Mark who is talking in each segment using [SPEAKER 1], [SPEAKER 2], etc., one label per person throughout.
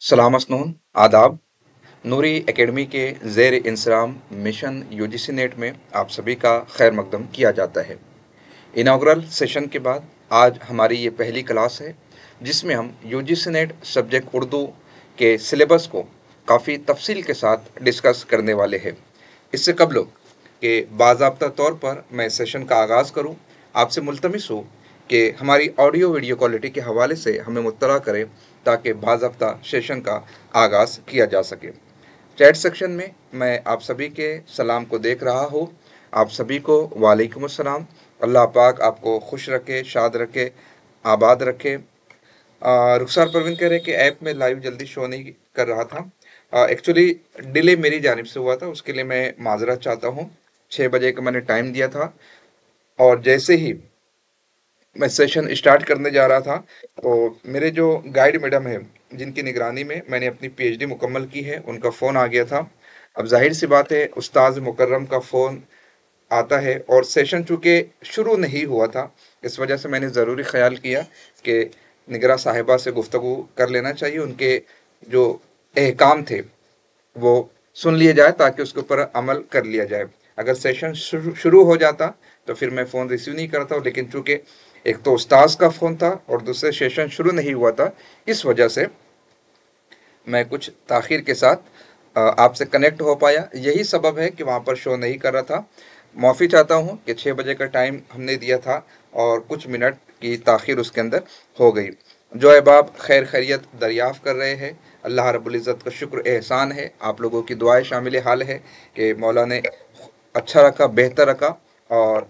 [SPEAKER 1] सलाम मसनून आदाब। नूरी एकेडमी के ज़ेर इंसराम मिशन यूजीसी नेट में आप सभी का खैर मकदम किया जाता है। इनाग्रल सेशन के बाद आज हमारी ये पहली क्लास है जिसमें हम यूजीसी नेट सब्जेक्ट उर्दू के सिलेबस को काफ़ी तफसील के साथ डिस्कस करने वाले हैं। इससे कबल कि बाज़ाब्ता तौर पर मैं सेशन का आगाज़ करूं, आपसे मुल्तमिस हूँ कि हमारी ऑडियो वीडियो क्वालिटी के हवाले से हमें मुत्तला करें ताकि बाज़ाब्ता सेशन का आगाज़ किया जा सके। चैट सेक्शन में मैं आप सभी के सलाम को देख रहा हूँ। आप सभी को वालेकुम अस्सलाम। अल्लाह पाक आपको खुश रखे, शाद रखे, आबाद रखे। रुखसार परवीन कह रहे कि ऐप में लाइव जल्दी शो नहीं कर रहा था। एक्चुअली डिले मेरी जानिब से हुआ था, उसके लिए मैं माजरत चाहता हूँ। 6 बजे का मैंने टाइम दिया था और जैसे ही मैं सेशन स्टार्ट करने जा रहा था तो मेरे जो गाइड मैडम है जिनकी निगरानी में मैंने अपनी पीएचडी मुकम्मल की है, उनका फ़ोन आ गया था। अब जाहिर सी बात है उस्ताद मुकर्रम का फ़ोन आता है और सेशन चूँकि शुरू नहीं हुआ था, इस वजह से मैंने ज़रूरी ख्याल किया कि निगरां साहिबा से गुफ्तगू कर लेना चाहिए। उनके जो अहकाम थे वो सुन लिए जाए ताकि उसके ऊपर अमल कर लिया जाए। अगर सेशन शुरू हो जाता तो फिर मैं फ़ोन रिसीव नहीं करता, लेकिन चूँकि एक तो उस्ताद का फ़ोन था और दूसरे सेशन शुरू नहीं हुआ था, इस वजह से मैं कुछ ताख़ीर के साथ आपसे कनेक्ट हो पाया। यही सबब है कि वहाँ पर शो नहीं कर रहा था। माफ़ी चाहता हूँ कि 6 बजे का टाइम हमने दिया था और कुछ मिनट की ताख़ीर उसके अंदर हो गई। जो अहबाब खैर खैरियत दरियाफ़्त कर रहे हैं, अल्लाह रब्बुल इज़्ज़त का शुक्र एहसान है, आप लोगों की दुआएं शामिल हाल है कि मौला ने अच्छा रखा, बेहतर रखा। और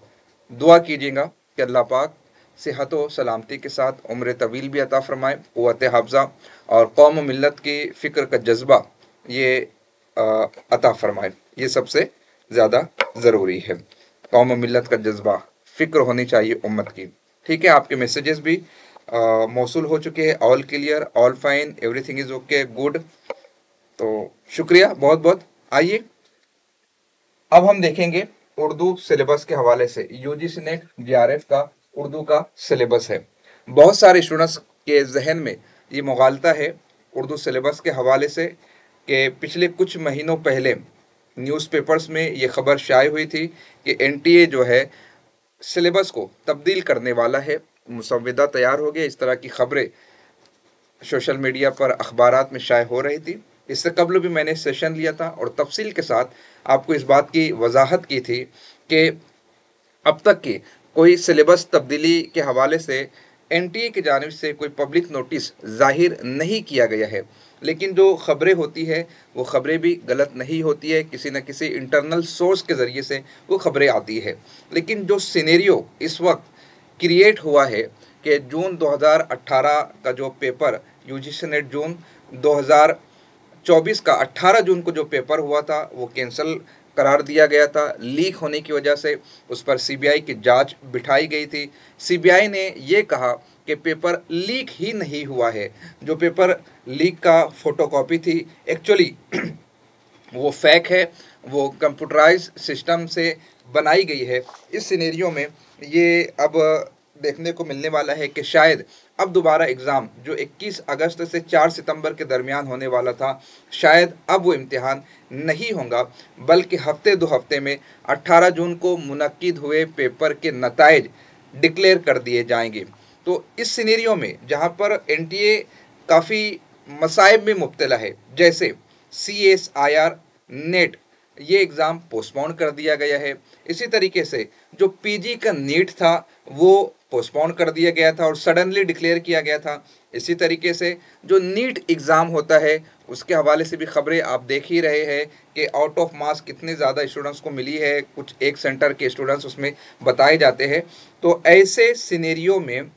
[SPEAKER 1] दुआ कीजिएगा कि अल्लाह पाक सेहत व सलामती के साथ उम्र तवील भी अता फ़रमाए, क़ुव्वत हाफ़ज़ा और कौम मिल्लत की फ़िक्र का जज्बा ये अता फ़रमाए। ये सबसे ज़्यादा ज़रूरी है। कौम मिल्लत का जज्बा, फ़िक्र होनी चाहिए उम्मत की। ठीक है, आपके मैसेजेस भी मौसूल हो चुके हैं। All clear, all fine, everything is okay, good. तो शुक्रिया बहुत बहुत। आइए अब हम देखेंगे उर्दू सिलेबस के हवाले से। यूजीसी नेट जीआरएफ का उर्दू का सिलेबस है। बहुत सारे स्टूडेंट्स के जहन में ये मुगालता है उर्दू सिलेबस के हवाले से कि पिछले कुछ महीनों पहले न्यूज़पेपर्स में ये खबर शाये हुई थी कि एनटीए जो है सिलेबस को तब्दील करने वाला है, मुसव्विदा तैयार हो गया। इस तरह की खबरें सोशल मीडिया पर अखबारात में शाये हो रही थी। इससे कबल भी मैंने सेशन लिया था और तफसील के साथ आपको इस बात की वजाहत की थी कि अब तक की कोई सिलेबस तब्दीली के हवाले से एनटीए की जानिब से कोई पब्लिक नोटिस ज़ाहिर नहीं किया गया है। लेकिन जो ख़बरें होती है वो ख़बरें भी गलत नहीं होती है, किसी न किसी इंटरनल सोर्स के ज़रिए से वो ख़बरें आती है। लेकिन जो सिनेरियो इस वक्त क्रिएट हुआ है कि जून 2018 का जो पेपर यूजीसी नेट जून 2024 का 18 जून को जो पेपर हुआ था वो कैंसिल करार दिया गया था। लीक होने की वजह से उस पर सीबीआई की जांच बिठाई गई थी। सीबीआई ने ये कहा कि पेपर लीक ही नहीं हुआ है। जो पेपर लीक का फोटोकॉपी थी एक्चुअली वो फेक है, वो कंप्यूटराइज सिस्टम से बनाई गई है। इस सिनेरियो में ये अब देखने को मिलने वाला है कि शायद अब दोबारा एग्ज़ाम जो 21 अगस्त से 4 सितंबर के दरमियान होने वाला था, शायद अब वो इम्तिहान नहीं होगा, बल्कि हफ्ते 2 हफ्ते में 18 जून को मुनक्किद हुए पेपर के नताइज डिक्लेयर कर दिए जाएंगे। तो इस सिनेरियो में जहाँ पर एनटीए काफ़ी मसाइब में मुब्तला है, जैसे CSIR नेट ये एग्ज़ाम पोस्टपोन कर दिया गया है। इसी तरीके से जो पीजी का नीट था वो पोस्टपोन कर दिया गया था और सडनली डिक्लेयर किया गया था। इसी तरीके से जो नीट एग्ज़ाम होता है उसके हवाले से भी खबरें आप देख ही रहे हैं कि आउट ऑफ मार्क्स कितने ज़्यादा स्टूडेंट्स को मिली है। कुछ एक सेंटर के स्टूडेंट्स उसमें बताए जाते हैं। तो ऐसे सिनेरियो में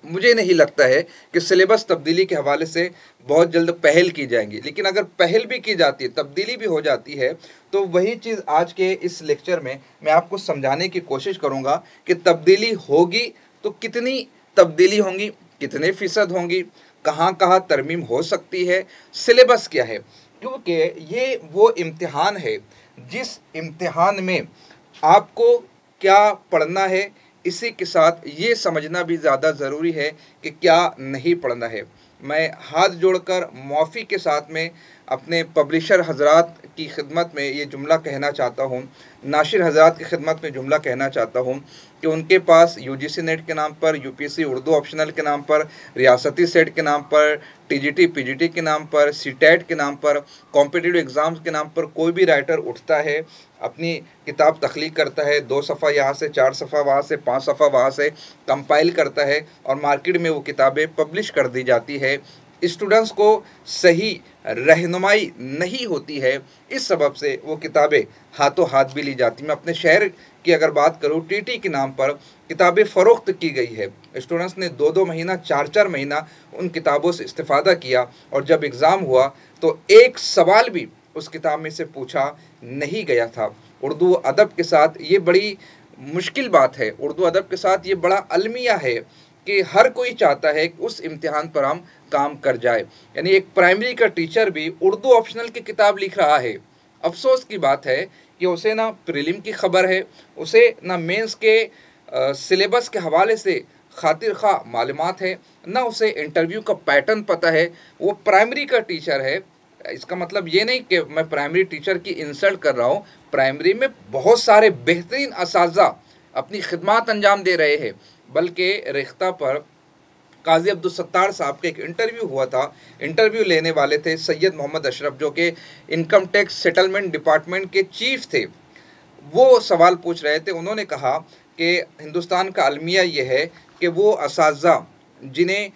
[SPEAKER 1] मुझे नहीं लगता है कि सिलेबस तब्दीली के हवाले से बहुत जल्द पहल की जाएंगी। लेकिन अगर पहल भी की जाती है, तब्दीली भी हो जाती है, तो वही चीज़ आज के इस लेक्चर में मैं आपको समझाने की कोशिश करूँगा कि तब्दीली होगी तो कितनी तब्दीली होंगी, कितने फ़ीसद होंगी, कहाँ कहाँ तरमीम हो सकती है, सिलेबस क्या है। क्योंकि ये वो इम्तिहान है जिस इम्तिहान में आपको क्या पढ़ना है, इसी के साथ ये समझना भी ज़्यादा ज़रूरी है कि क्या नहीं पढ़ना है। मैं हाथ जोड़कर माफ़ी के साथ में अपने पब्लिशर हजरात की खिदमत में ये जुमला कहना चाहता हूँ, नाशिर हजरात की खिदमत में जुमला कहना चाहता हूँ कि उनके पास यूजीसी नेट के नाम पर, यूपीएससी उर्दू ऑप्शनल के नाम पर, रियासती सेट के नाम पर, टीजीटी पीजीटी के नाम पर, सीटेट के नाम पर, कॉम्पिटिटिव एग्ज़ाम्स के नाम पर कोई भी राइटर उठता है, अपनी किताब तख्लीक करता है, 2 सफ़ा यहाँ से, 4 सफ़ा वहाँ से, 5 सफ़ा वहाँ से कंपाइल करता है और मार्केट में वो किताबें पब्लिश कर दी जाती है। स्टूडेंट्स को सही रहनुमाई नहीं होती है, इस सबब से वो किताबें हाथों हाथ भी ली जाती। मैं अपने शहर की अगर बात करूँ, टीटी के नाम पर किताबें फ़रोख्त की गई है। स्टूडेंट्स ने 2-2 महीना, 4-4 महीना उन किताबों से इस्तिफ़ादा किया और जब एग्ज़ाम हुआ तो एक सवाल भी उस किताब में से पूछा नहीं गया था। उर्दू अदब के साथ ये बड़ी मुश्किल बात है, उर्दू अदब के साथ ये बड़ा अलमिया है कि हर कोई चाहता है कि उस इम्तिहान पर हम काम कर जाए। यानी एक प्राइमरी का टीचर भी उर्दू ऑप्शनल की किताब लिख रहा है। अफसोस की बात है कि उसे ना प्रीलिम की खबर है, उसे ना मेंस के सिलेबस के हवाले से खातिर खा मालूमात है, ना उसे इंटरव्यू का पैटर्न पता है। वो प्राइमरी का टीचर है। इसका मतलब ये नहीं कि मैं प्राइमरी टीचर की इंसल्ट कर रहा हूँ। प्राइमरी में बहुत सारे बेहतरीन असातिज़ा अपनी खिदमत अंजाम दे रहे हैं, बल्कि रेख्ता पर काजी अब्दुल सत्तार साहब का एक इंटरव्यू हुआ था। इंटरव्यू लेने वाले थे सैयद मोहम्मद अशरफ, जो कि इनकम टैक्स सेटलमेंट डिपार्टमेंट के चीफ थे। वो सवाल पूछ रहे थे। उन्होंने कहा कि हिंदुस्तान का अलमिया ये है कि वो असातिज़ा जिन्हें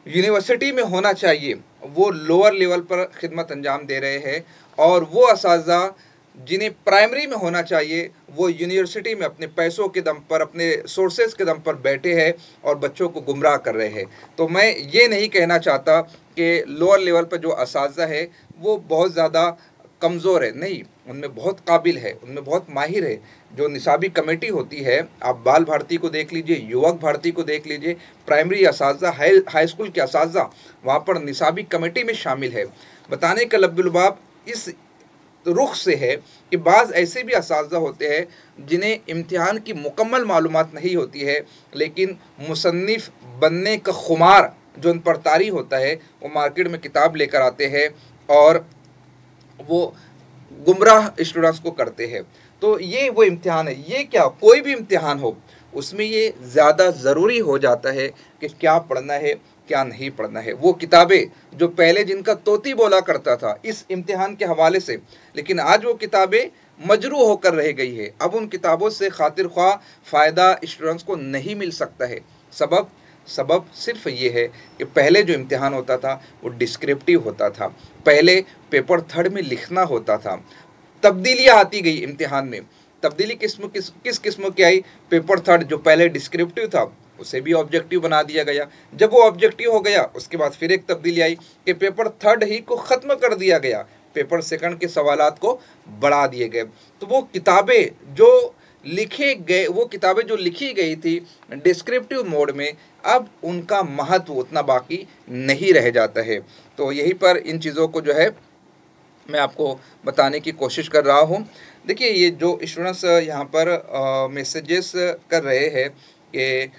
[SPEAKER 1] यूनिवर्सिटी में होना चाहिए वो लोअर लेवल पर खिदमत अंजाम दे रहे हैं, और वो असातिज़ा जिन्हें प्राइमरी में होना चाहिए वो यूनिवर्सिटी में अपने पैसों के दम पर, अपने सोर्सेज के दम पर बैठे हैं और बच्चों को गुमराह कर रहे हैं। तो मैं ये नहीं कहना चाहता कि लोअर लेवल पर जो असातिज़ा है वो बहुत ज़्यादा कमज़ोर है, नहीं, उनमें बहुत काबिल है, उनमें बहुत माहिर है। जो निसाबी कमेटी होती है, आप बाल भारती को देख लीजिए, युवक भारती को देख लीजिए, प्राइमरी असातिज़ा, हाई स्कूल के असातिज़ा वहाँ पर निसाबी कमेटी में शामिल है। बताने का लब्बुलबाब इस रुख से है कि बाज़ ऐसे भी असातिज़ा होते हैं जिन्हें इम्तिहान की मुकम्मल मालूमात नहीं होती है, लेकिन मुसन्निफ़ बनने का खुमार जो उन पर तारी होता है, वो मार्केट में किताब लेकर आते हैं और वो गुमराह स्टूडेंट्स को करते हैं। तो ये वो इम्तिहान है। ये क्या, कोई भी इम्तिहान हो उसमें ये ज़्यादा ज़रूरी हो जाता है कि क्या पढ़ना है, क्या नहीं पढ़ना है। वो किताबें जो पहले जिनका तोती बोला करता था इस इम्तिहान के हवाले से, लेकिन आज वो किताबें मजरू होकर रह गई है। अब उन किताबों से खातिर ख्वाह फ़ायदा स्टूडेंट्स को नहीं मिल सकता है। सबब सिर्फ ये है कि पहले जो इम्तिहान होता था वो डिस्क्रिप्टिव होता था, पहले पेपर थर्ड में लिखना होता था। तब्दीलियाँ आती गई इम्तिहान में। तब्दीली किस किस्म की आई? पेपर थर्ड जो पहले डिस्क्रिप्टिव था उसे भी ऑब्जेक्टिव बना दिया गया। जब वो ऑब्जेक्टिव हो गया उसके बाद फिर एक तब्दीली आई कि पेपर थर्ड ही को ख़त्म कर दिया गया, पेपर सेकंड के सवालात को बढ़ा दिए गए। तो वो किताबें जो लिखी गई थी डिस्क्रिप्टिव मोड में, अब उनका महत्व उतना बाकी नहीं रह जाता है। तो यहीं पर इन चीज़ों को जो है मैं आपको बताने की कोशिश कर रहा हूँ। देखिए, ये जो स्टूडेंट्स यहाँ पर मैसेजेस कर रहे हैं कि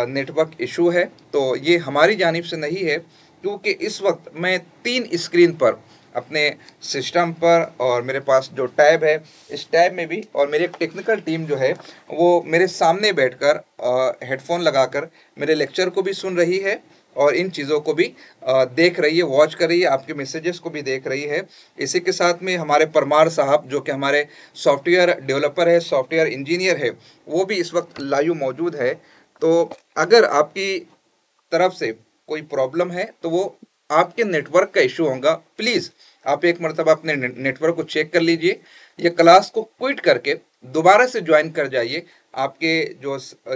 [SPEAKER 1] नेटवर्क इशू है, तो ये हमारी जानिब से नहीं है, क्योंकि इस वक्त मैं 3 स्क्रीन पर अपने सिस्टम पर, और मेरे पास जो टैब है इस टैब में भी, और मेरी एक टेक्निकल टीम जो है वो मेरे सामने बैठकर हेडफोन लगाकर मेरे लेक्चर को भी सुन रही है और इन चीज़ों को भी देख रही है, वॉच कर रही है, आपके मैसेजेस को भी देख रही है। इसी के साथ में हमारे परमार साहब जो कि हमारे सॉफ्टवेयर डेवलपर है, सॉफ्टवेयर इंजीनियर है, वो भी इस वक्त लाइव मौजूद है। तो अगर आपकी तरफ से कोई प्रॉब्लम है तो वो आपके नेटवर्क का इशू होगा। प्लीज़ आप एक मरतबा अपने नेटवर्क को चेक कर लीजिए, ये क्लास को क्विट करके दोबारा से ज्वाइन कर जाइए। आपके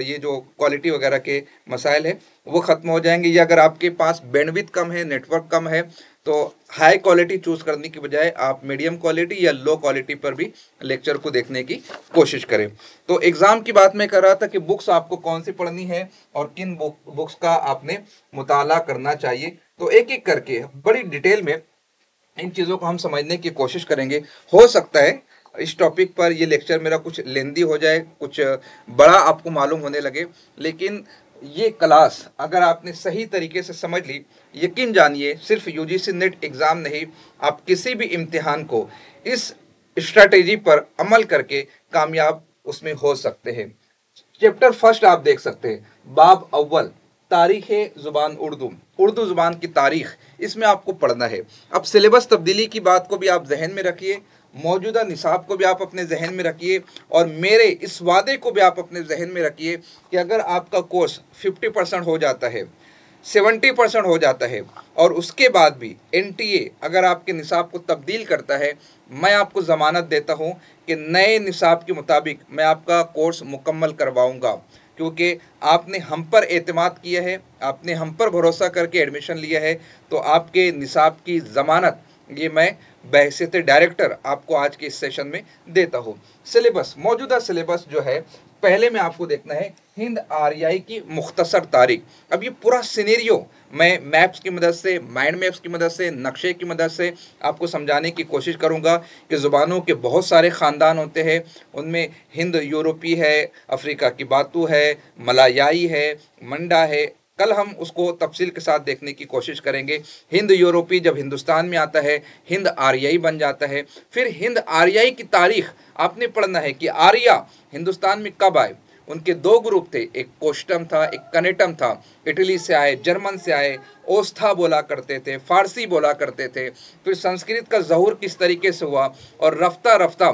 [SPEAKER 1] ये जो क्वालिटी वगैरह के मसाइल है वो ख़त्म हो जाएंगे। या अगर आपके पास बैंडविड्थ कम है, नेटवर्क कम है, तो हाई क्वालिटी चूज़ करने की बजाय आप मीडियम क्वालिटी या लो क्वालिटी पर भी लेक्चर को देखने की कोशिश करें। तो एग्ज़ाम की बात मैं कर रहा था कि बुक्स आपको कौन सी पढ़नी है और किन बुक्स का आपने मुताला करना चाहिए। तो एक एक करके बड़ी डिटेल में इन चीज़ों को हम समझने की कोशिश करेंगे। हो सकता है इस टॉपिक पर ये लेक्चर मेरा कुछ लेंदी हो जाए, कुछ बड़ा आपको मालूम होने लगे, लेकिन ये क्लास अगर आपने सही तरीके से समझ ली, यकीन जानिए सिर्फ यूजीसी नेट एग्ज़ाम नहीं, आप किसी भी इम्तिहान को इस स्ट्रैटेजी पर अमल करके कामयाब उसमें हो सकते हैं। चैप्टर फर्स्ट आप देख सकते हैं, बाब अव्वल, तारीख़ ज़ुबान उर्दू, उर्दू ज़ुबान की तारीख़, इसमें आपको पढ़ना है। अब सिलेबस तब्दीली की बात को भी आप जहन में रखिए, मौजूदा निसाब को भी आप अपने जहन में रखिए, और मेरे इस वादे को भी आप अपने जहन में रखिए कि अगर आपका कोर्स 50% हो जाता है, 70% हो जाता है, और उसके बाद भी एनटीए अगर आपके निसाब को तब्दील करता है, मैं आपको ज़मानत देता हूं कि नए निसाब के मुताबिक मैं आपका कोर्स मुकम्मल करवाऊंगा, क्योंकि आपने हम पर एतमाद किया है, आपने हम पर भरोसा करके एडमिशन लिया है। तो आपके निसाब की ज़मानत ये मैं बहैसियत डायरेक्टर आपको आज के इस सेशन में देता हूँ। सिलेबस, मौजूदा सिलेबस जो है, पहले में आपको देखना है हिंद आरआई की मुख्तसर तारीख। अब ये पूरा सिनेरियो मैं मैप्स की मदद से, माइंड मैप्स की मदद से, नक्शे की मदद से आपको समझाने की कोशिश करूँगा कि ज़ुबानों के बहुत सारे ख़ानदान होते हैं, उनमें हिंद यूरोपी है, अफ्रीका की बातू है, मलायाई है, मंडा है। कल हम उसको तफसील के साथ देखने की कोशिश करेंगे। हिंद यूरोपी जब हिंदुस्तान में आता है, हिंद आर्याई बन जाता है। फिर हिंद आर्याई की तारीख आपने पढ़ना है कि आर्या हिंदुस्तान में कब आए। उनके दो ग्रुप थे, एक कोष्टम था, एक कनेटम था। इटली से आए, जर्मन से आए, ओस्था बोला करते थे, फारसी बोला करते थे। फिर संस्कृत का ज़हूर किस तरीके से हुआ, और रफ्ता रफ्ता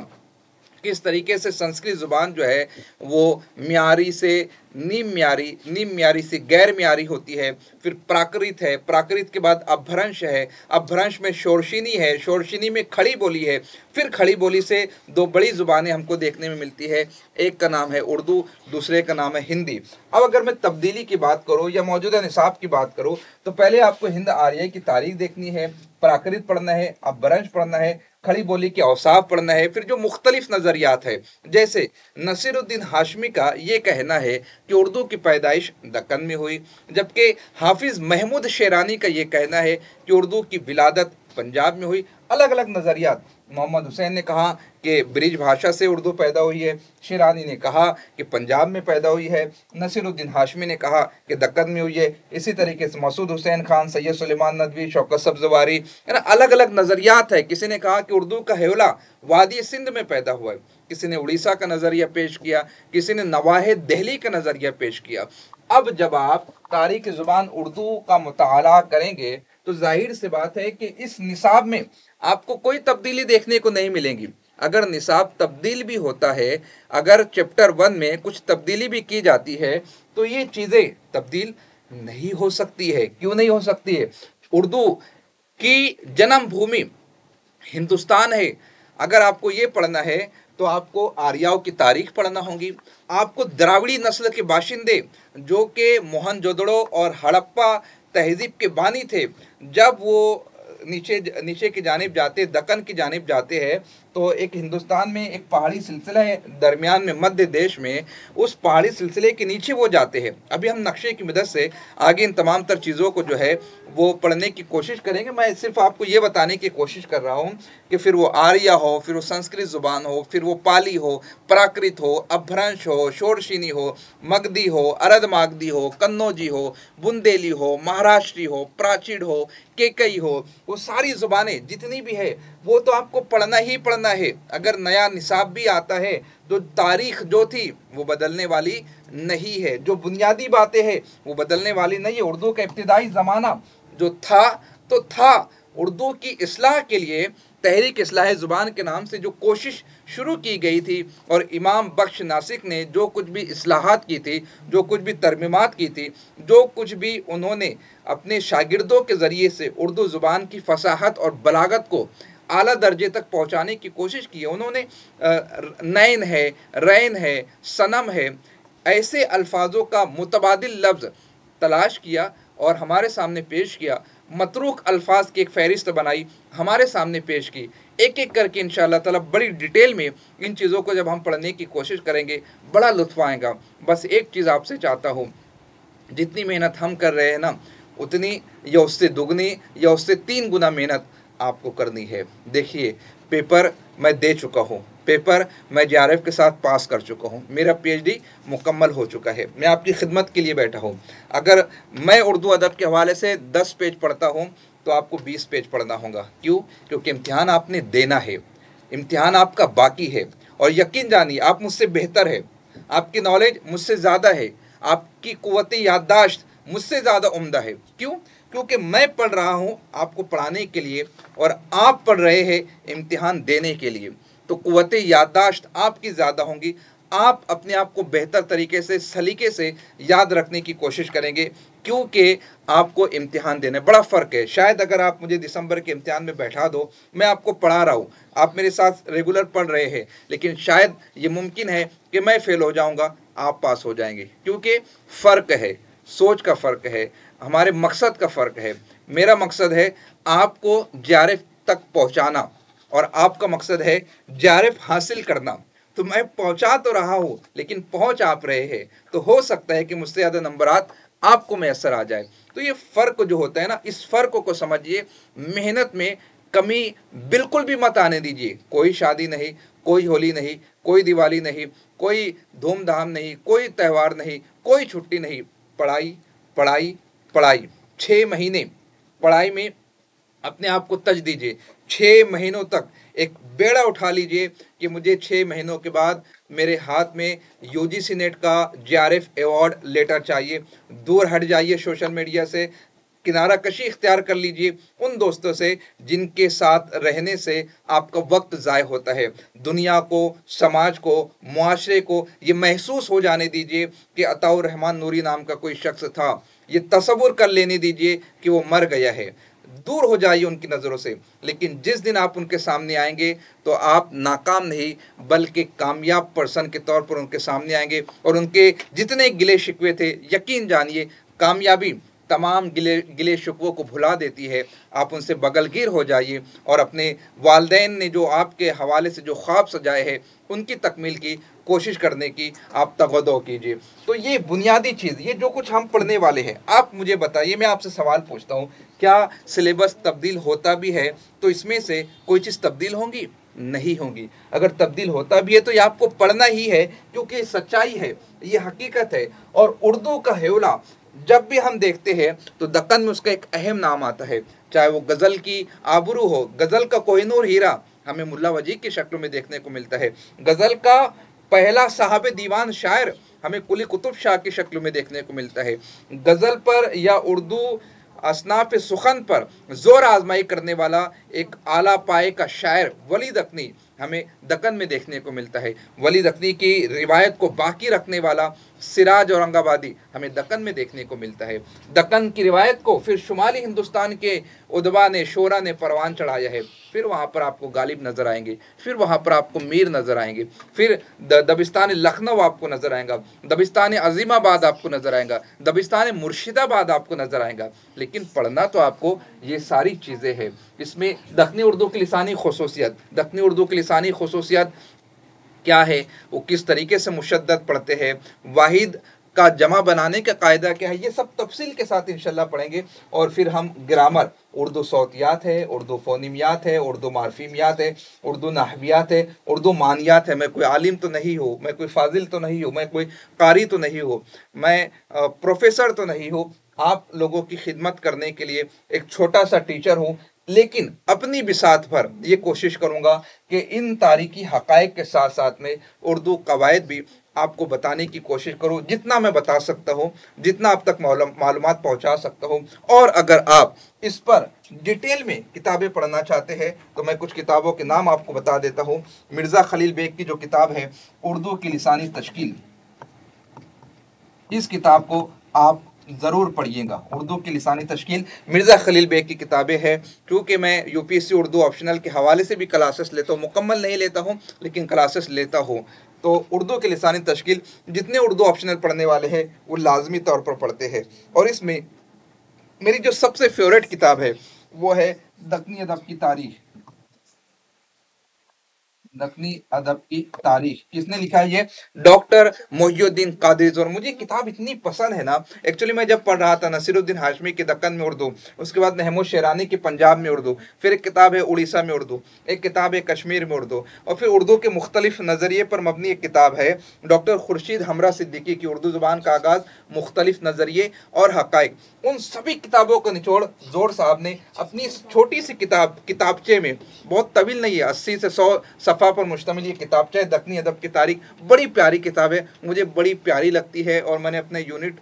[SPEAKER 1] किस तरीके से संस्कृत ज़ुबान जो है वो म्यारी से नीम म्यारी, नीम म्यारी से गैर म्यारी होती है। फिर प्राकृत है, प्राकृत के बाद अपभ्रंश है, अपभ्रंश में शोरशिनी है, शोरशिनी में खड़ी बोली है। फिर खड़ी बोली से दो बड़ी ज़ुबानें हमको देखने में मिलती है, एक का नाम है उर्दू, दूसरे का नाम है हिंदी। अब अगर मैं तब्दीली की बात करूँ या मौजूदा निसाब की बात करूँ, तो पहले आपको हिंद आर्याई की तारीख देखनी है, प्राकृत पढ़ना है, अपभ्रंश पढ़ना है, खड़ी बोली के औसाफ पढ़ना है। फिर जो मुख्तलिफ नज़रियात है, जैसे नसीरुद्दीन हाशमी का ये कहना है कि उर्दू की पैदाइश दक्कन में हुई, जबकि हाफिज़ महमूद शेरानी का ये कहना है कि उर्दू की विलादत पंजाब में हुई। अलग अलग नज़रियात। मोहम्मद हुसैन ने कहा कि ब्रिज भाषा से उर्दू पैदा हुई है, शेरानी ने कहा कि पंजाब में पैदा हुई है, नसीरुद्दीन हाशमी ने कहा कि दक्कन में हुई है। इसी तरीके से मसूद हुसैन खान, सैयद सुलेमान नदवी, शौकत सब्ज़वारी, है ना, अलग अलग नज़रियात है। किसी ने कहा कि उर्दू का हेवला वादी सिंध में पैदा हुआ है, किसी ने उड़ीसा का नज़रिया पेश किया, किसी ने नवाहे दिल्ली का नज़रिया पेश किया। अब जब आप तारीख़ ज़ुबान उर्दू का मुताला करेंगे तो जाहिर सी बात है कि इस निसाब में आपको कोई तब्दीली देखने को नहीं मिलेगी। अगर निसाब तब्दील भी होता है, अगर चैप्टर 1 में कुछ तब्दीली भी की जाती है, तो ये चीज़ें तब्दील नहीं हो सकती है। क्यों नहीं हो सकती है? उर्दू की जन्मभूमि हिंदुस्तान है। अगर आपको ये पढ़ना है तो आपको आर्याओं की तारीख पढ़ना होगी। आपको द्राविड़ी नस्ल के बाशिंदे जो कि मोहनजोदड़ो और हड़प्पा तहजीब के बानी थे, जब वो नीचे नीचे की जानिब जाते, दक्कन की जानिब जाते हैं, तो एक हिंदुस्तान में एक पहाड़ी सिलसिला है, दरमियान में मध्य देश में, उस पहाड़ी सिलसिले के नीचे वो जाते हैं। अभी हम नक्शे की मदद से आगे इन तमाम तर चीज़ों को जो है वो पढ़ने की कोशिश करेंगे। मैं सिर्फ आपको ये बताने की कोशिश कर रहा हूँ कि फिर वो आर्या हो, फिर वो संस्कृत ज़ुबान हो, फिर वो पाली हो, प्राकृत हो, अपभ्रंश हो, शोरशिनी हो, मगधी हो, अरद मागधी हो, कन्नौजी हो, बुंदेली हो, महाराष्ट्री हो, प्राचीड़ हो, केकई हो, वो सारी ज़ुबानें जितनी भी है वो तो आपको पढ़ना ही पढ़ना है। अगर नया निसाब भी आता है तो तारीख जो थी वो बदलने वाली नहीं है, जो बुनियादी बातें हैं वो बदलने वाली नहीं है। उर्दू का इब्तिदाई ज़माना जो था तो था। उर्दू की इस्लाह के लिए तहरीक इस्लाह ज़ुबान के नाम से जो कोशिश शुरू की गई थी, और इमाम बख्श नासिक ने जो कुछ भी इस्लाहात की थी, जो कुछ भी तरमीमात की थी, जो कुछ भी उन्होंने अपने शागिर्दों के ज़रिए से उर्दू ज़ुबान की फसाहत और बलागत को आला दर्जे तक पहुँचाने की कोशिश की है। उन्होंने नैन है, रैन है, सनम है, ऐसे अल्फाजों का मुतबादिल लफ्ज़ तलाश किया और हमारे सामने पेश किया। मतरूक अल्फाज की एक फ़हरिस्त बनाई, हमारे सामने पेश की। एक एक करके इंशाअल्लाह ताला बड़ी डिटेल में इन चीज़ों को जब हम पढ़ने की कोशिश करेंगे, बड़ा लुत्फ़ आएगा। बस एक चीज़ आपसे चाहता हूँ, जितनी मेहनत हम कर रहे हैं ना, उतनी या उससे दुगनी या उससे 3 गुना मेहनत आपको करनी है। देखिए, पेपर मैं दे चुका हूँ, पेपर मैं जेआरएफ के साथ पास कर चुका हूँ, मेरा पीएचडी मुकम्मल हो चुका है, मैं आपकी खिदमत के लिए बैठा हूँ। अगर मैं उर्दू अदब के हवाले से 10 पेज पढ़ता हूँ तो आपको 20 पेज पढ़ना होगा। क्यों? क्योंकि इम्तिहान आपने देना है, इम्तिहान आपका बाकी है। और यकीन जानिए आप मुझसे बेहतर है, आपकी नॉलेज मुझसे ज़्यादा है, आपकी क़ुव्वत याददाश्त मुझसे ज़्यादा उम्दा है। क्यों? क्योंकि मैं पढ़ रहा हूँ आपको पढ़ाने के लिए और आप पढ़ रहे हैं इम्तिहान देने के लिए। तो क़ुव्वत याददाश्त आपकी ज़्यादा होंगी, आप अपने आप को बेहतर तरीके से सलीके से याद रखने की कोशिश करेंगे, क्योंकि आपको इम्तिहान देना। बड़ा फ़र्क है। शायद अगर आप मुझे दिसंबर के इम्तिहान में बैठा दो, मैं आपको पढ़ा रहा हूँ, आप मेरे साथ रेगुलर पढ़ रहे हैं, लेकिन शायद ये मुमकिन है कि मैं फ़ेल हो जाऊँगा, आप पास हो जाएंगे। क्योंकि फ़र्क है, सोच का फ़र्क है, हमारे मकसद का फ़र्क है। मेरा मकसद है आपको जेआरएफ तक पहुँचाना और आपका मकसद है जेआरएफ हासिल करना। तो मैं पहुंचा तो रहा हूं, लेकिन पहुंच आप रहे हैं, तो हो सकता है कि मुझसे ज़्यादा नंबरात आपको मैसर आ जाए। तो ये फ़र्क जो होता है ना, इस फ़र्क को समझिए। मेहनत में कमी बिल्कुल भी मत आने दीजिए। कोई शादी नहीं, कोई होली नहीं, कोई दिवाली नहीं, कोई धूमधाम नहीं, कोई त्यौहार नहीं, कोई छुट्टी नहीं। पढ़ाई पढ़ाई पढ़ाई। 6 महीने पढ़ाई में अपने आप को तज दीजिए। 6 महीनों तक एक बेड़ा उठा लीजिए कि मुझे 6 महीनों के बाद मेरे हाथ में यूजीसी नेट का जेआरएफ अवार्ड लेटर चाहिए। दूर हट जाइए सोशल मीडिया से, किनारा कशी इख्तियार कर लीजिए उन दोस्तों से जिनके साथ रहने से आपका वक्त ज़ाय होता है। दुनिया को, समाज को, मुआशरे को ये महसूस हो जाने दीजिए कि अताउर रहमान नूरी नाम का कोई शख्स था। ये तसव्वुर कर लेने दीजिए कि वो मर गया है। दूर हो जाइए उनकी नज़रों से। लेकिन जिस दिन आप उनके सामने आएंगे तो आप नाकाम नहीं बल्कि कामयाब पर्सन के तौर पर उनके सामने आएंगे। और उनके जितने गिले शिकवे थे, यकीन जानिए कामयाबी तमाम गिले शिकवों को भुला देती है। आप उनसे बगलगीर हो जाइए और अपने वालदैन ने जो आपके हवाले से जो ख्वाब सजाए हैं उनकी तकमील की कोशिश करने की आप तगदो कीजिए। तो ये बुनियादी चीज़, ये जो कुछ हम पढ़ने वाले हैं, आप मुझे बताइए, मैं आपसे सवाल पूछता हूँ, क्या सिलेबस तब्दील होता भी है तो इसमें से कोई चीज़ तब्दील होंगी? नहीं होंगी। अगर तब्दील होता भी है तो ये आपको पढ़ना ही है, क्योंकि सच्चाई है, ये हकीकत है। और उर्दू का हेवला जब भी हम देखते हैं तो दक्कन में उसका एक अहम नाम आता है। चाहे वो गज़ल की आबरू हो, गज़ल का कोहिनूर हीरा हमें मुल्ला वजी की शक्ल में देखने को मिलता है। गज़ल का पहला साहब दीवान शायर हमें कुली कुतुब शाह की शक्ल में देखने को मिलता है। गज़ल पर या उर्दू असनाफ़ सुखन पर ज़ोर आजमाई करने वाला एक आला पाए का शायर वली दक्कनी हमें दक्कन में देखने को मिलता है। वली दक्कनी की रिवायत को बाकी रखने वाला सिराज औरंगाबादी हमें दक्कन में देखने को मिलता है। दक्कन की रिवायत को फिर शुमाली हिंदुस्तान के उदबा ने, शोरा ने परवान चढ़ाया है। फिर वहाँ पर आपको गालिब नज़र आएंगे, फिर वहाँ पर आपको मीर नज़र आएंगे, फिर दबिस्तान लखनऊ आपको नज़र आएगा, दबिस्तान अजीमाबाद आपको नज़र आएगा, दबिस्तान मुर्शिदाबाद आपको नज़र आएगा। लेकिन पढ़ना तो आपको ये सारी चीज़ें हैं। इसमें दक्कनी उर्दू की लिसानी खुसूसियत, दक्कनी उर्दू की लिसानी खुसूसियत क्या है, वो किस तरीके से मुशद्दद पढ़ते हैं, वाहिद का जमा बनाने का कायदा क्या है, ये सब तफसील के साथ इंशाल्लाह पढ़ेंगे। और फिर हम ग्रामर, उर्दू सौतियात है, उर्दू फ़ोनीमियात है, उर्दू मार्फीमियात है, उर्दू नहवियात है, उर्दू मानियात है। मैं कोई आलिम तो नहीं हूँ, मैं कोई फाजिल तो नहीं हूँ, मैं कोई कारी तो नहीं हूँ, मैं प्रोफेसर तो नहीं हूँ। आप लोगों की खिदमत करने के लिए एक छोटा सा टीचर हूँ, लेकिन अपनी बिसात पर ये कोशिश करूँगा कि इन तारीखी हक़ाइक़ के साथ साथ में उर्दू कवायद भी आपको बताने की कोशिश करूँ, जितना मैं बता सकता हूँ, जितना आप तक मालूमात पहुँचा सकता हूँ। और अगर आप इस पर डिटेल में किताबें पढ़ना चाहते हैं तो मैं कुछ किताबों के नाम आपको बता देता हूँ। मिर्ज़ा खलील बेग की जो किताब है उर्दू की लिसानी तश्कील, इस किताब को आप ज़रूर पढ़िएगा। उर्दू की लिसानी तश्कील मिर्ज़ा खलील बेग की किताबें हैं। क्योंकि मैं यूपीएससी उर्दू ऑप्शनल के हवाले से भी क्लासेस लेता हूँ, मुकम्मल नहीं लेता हूँ लेकिन क्लासेस लेता हूँ। तो उर्दू की लिसानी तश्कील जितने उर्दू ऑप्शनल पढ़ने वाले हैं वो लाजमी तौर पर पढ़ते हैं। और इसमें मेरी जो सबसे फेवरेट किताब है वो है दक्कनी अदब की तारीख। दक्कनी अदब की तारीख किसने लिखा है? ये डॉक्टर मोहिउद्दीन कादरी। और मुझे किताब इतनी पसंद है ना, एक्चुअली मैं जब पढ़ रहा था नसीरुद्दीन हाशमी की दक्कन में उर्दू, उसके बाद महमूद शेरानी की पंजाब में उर्दू, फिर एक किताब है उड़ीसा में उर्दू, एक किताब है कश्मीर में उर्दू, और फिर उर्दू के मुख्तलिफ नज़रिए पर मबनी एक किताब है डॉक्टर खुर्शीद हमरा सिद्दीकी की उर्दू ज़ुबान का आगाज़, मुख्तलिफ नज़रिए और हक़ाइक़। उन सभी किताबों का निचोड़ जोड़ साहब ने अपनी इस छोटी सी किताबचे में, बहुत तवील नहीं है, 80 से 100 सफ़ा पर मुश्तमिल ये किताबचा है दक्कनी अदब की तारीख। बड़ी प्यारी किताब है, मुझे बड़ी प्यारी लगती है, और मैंने अपने यूनिट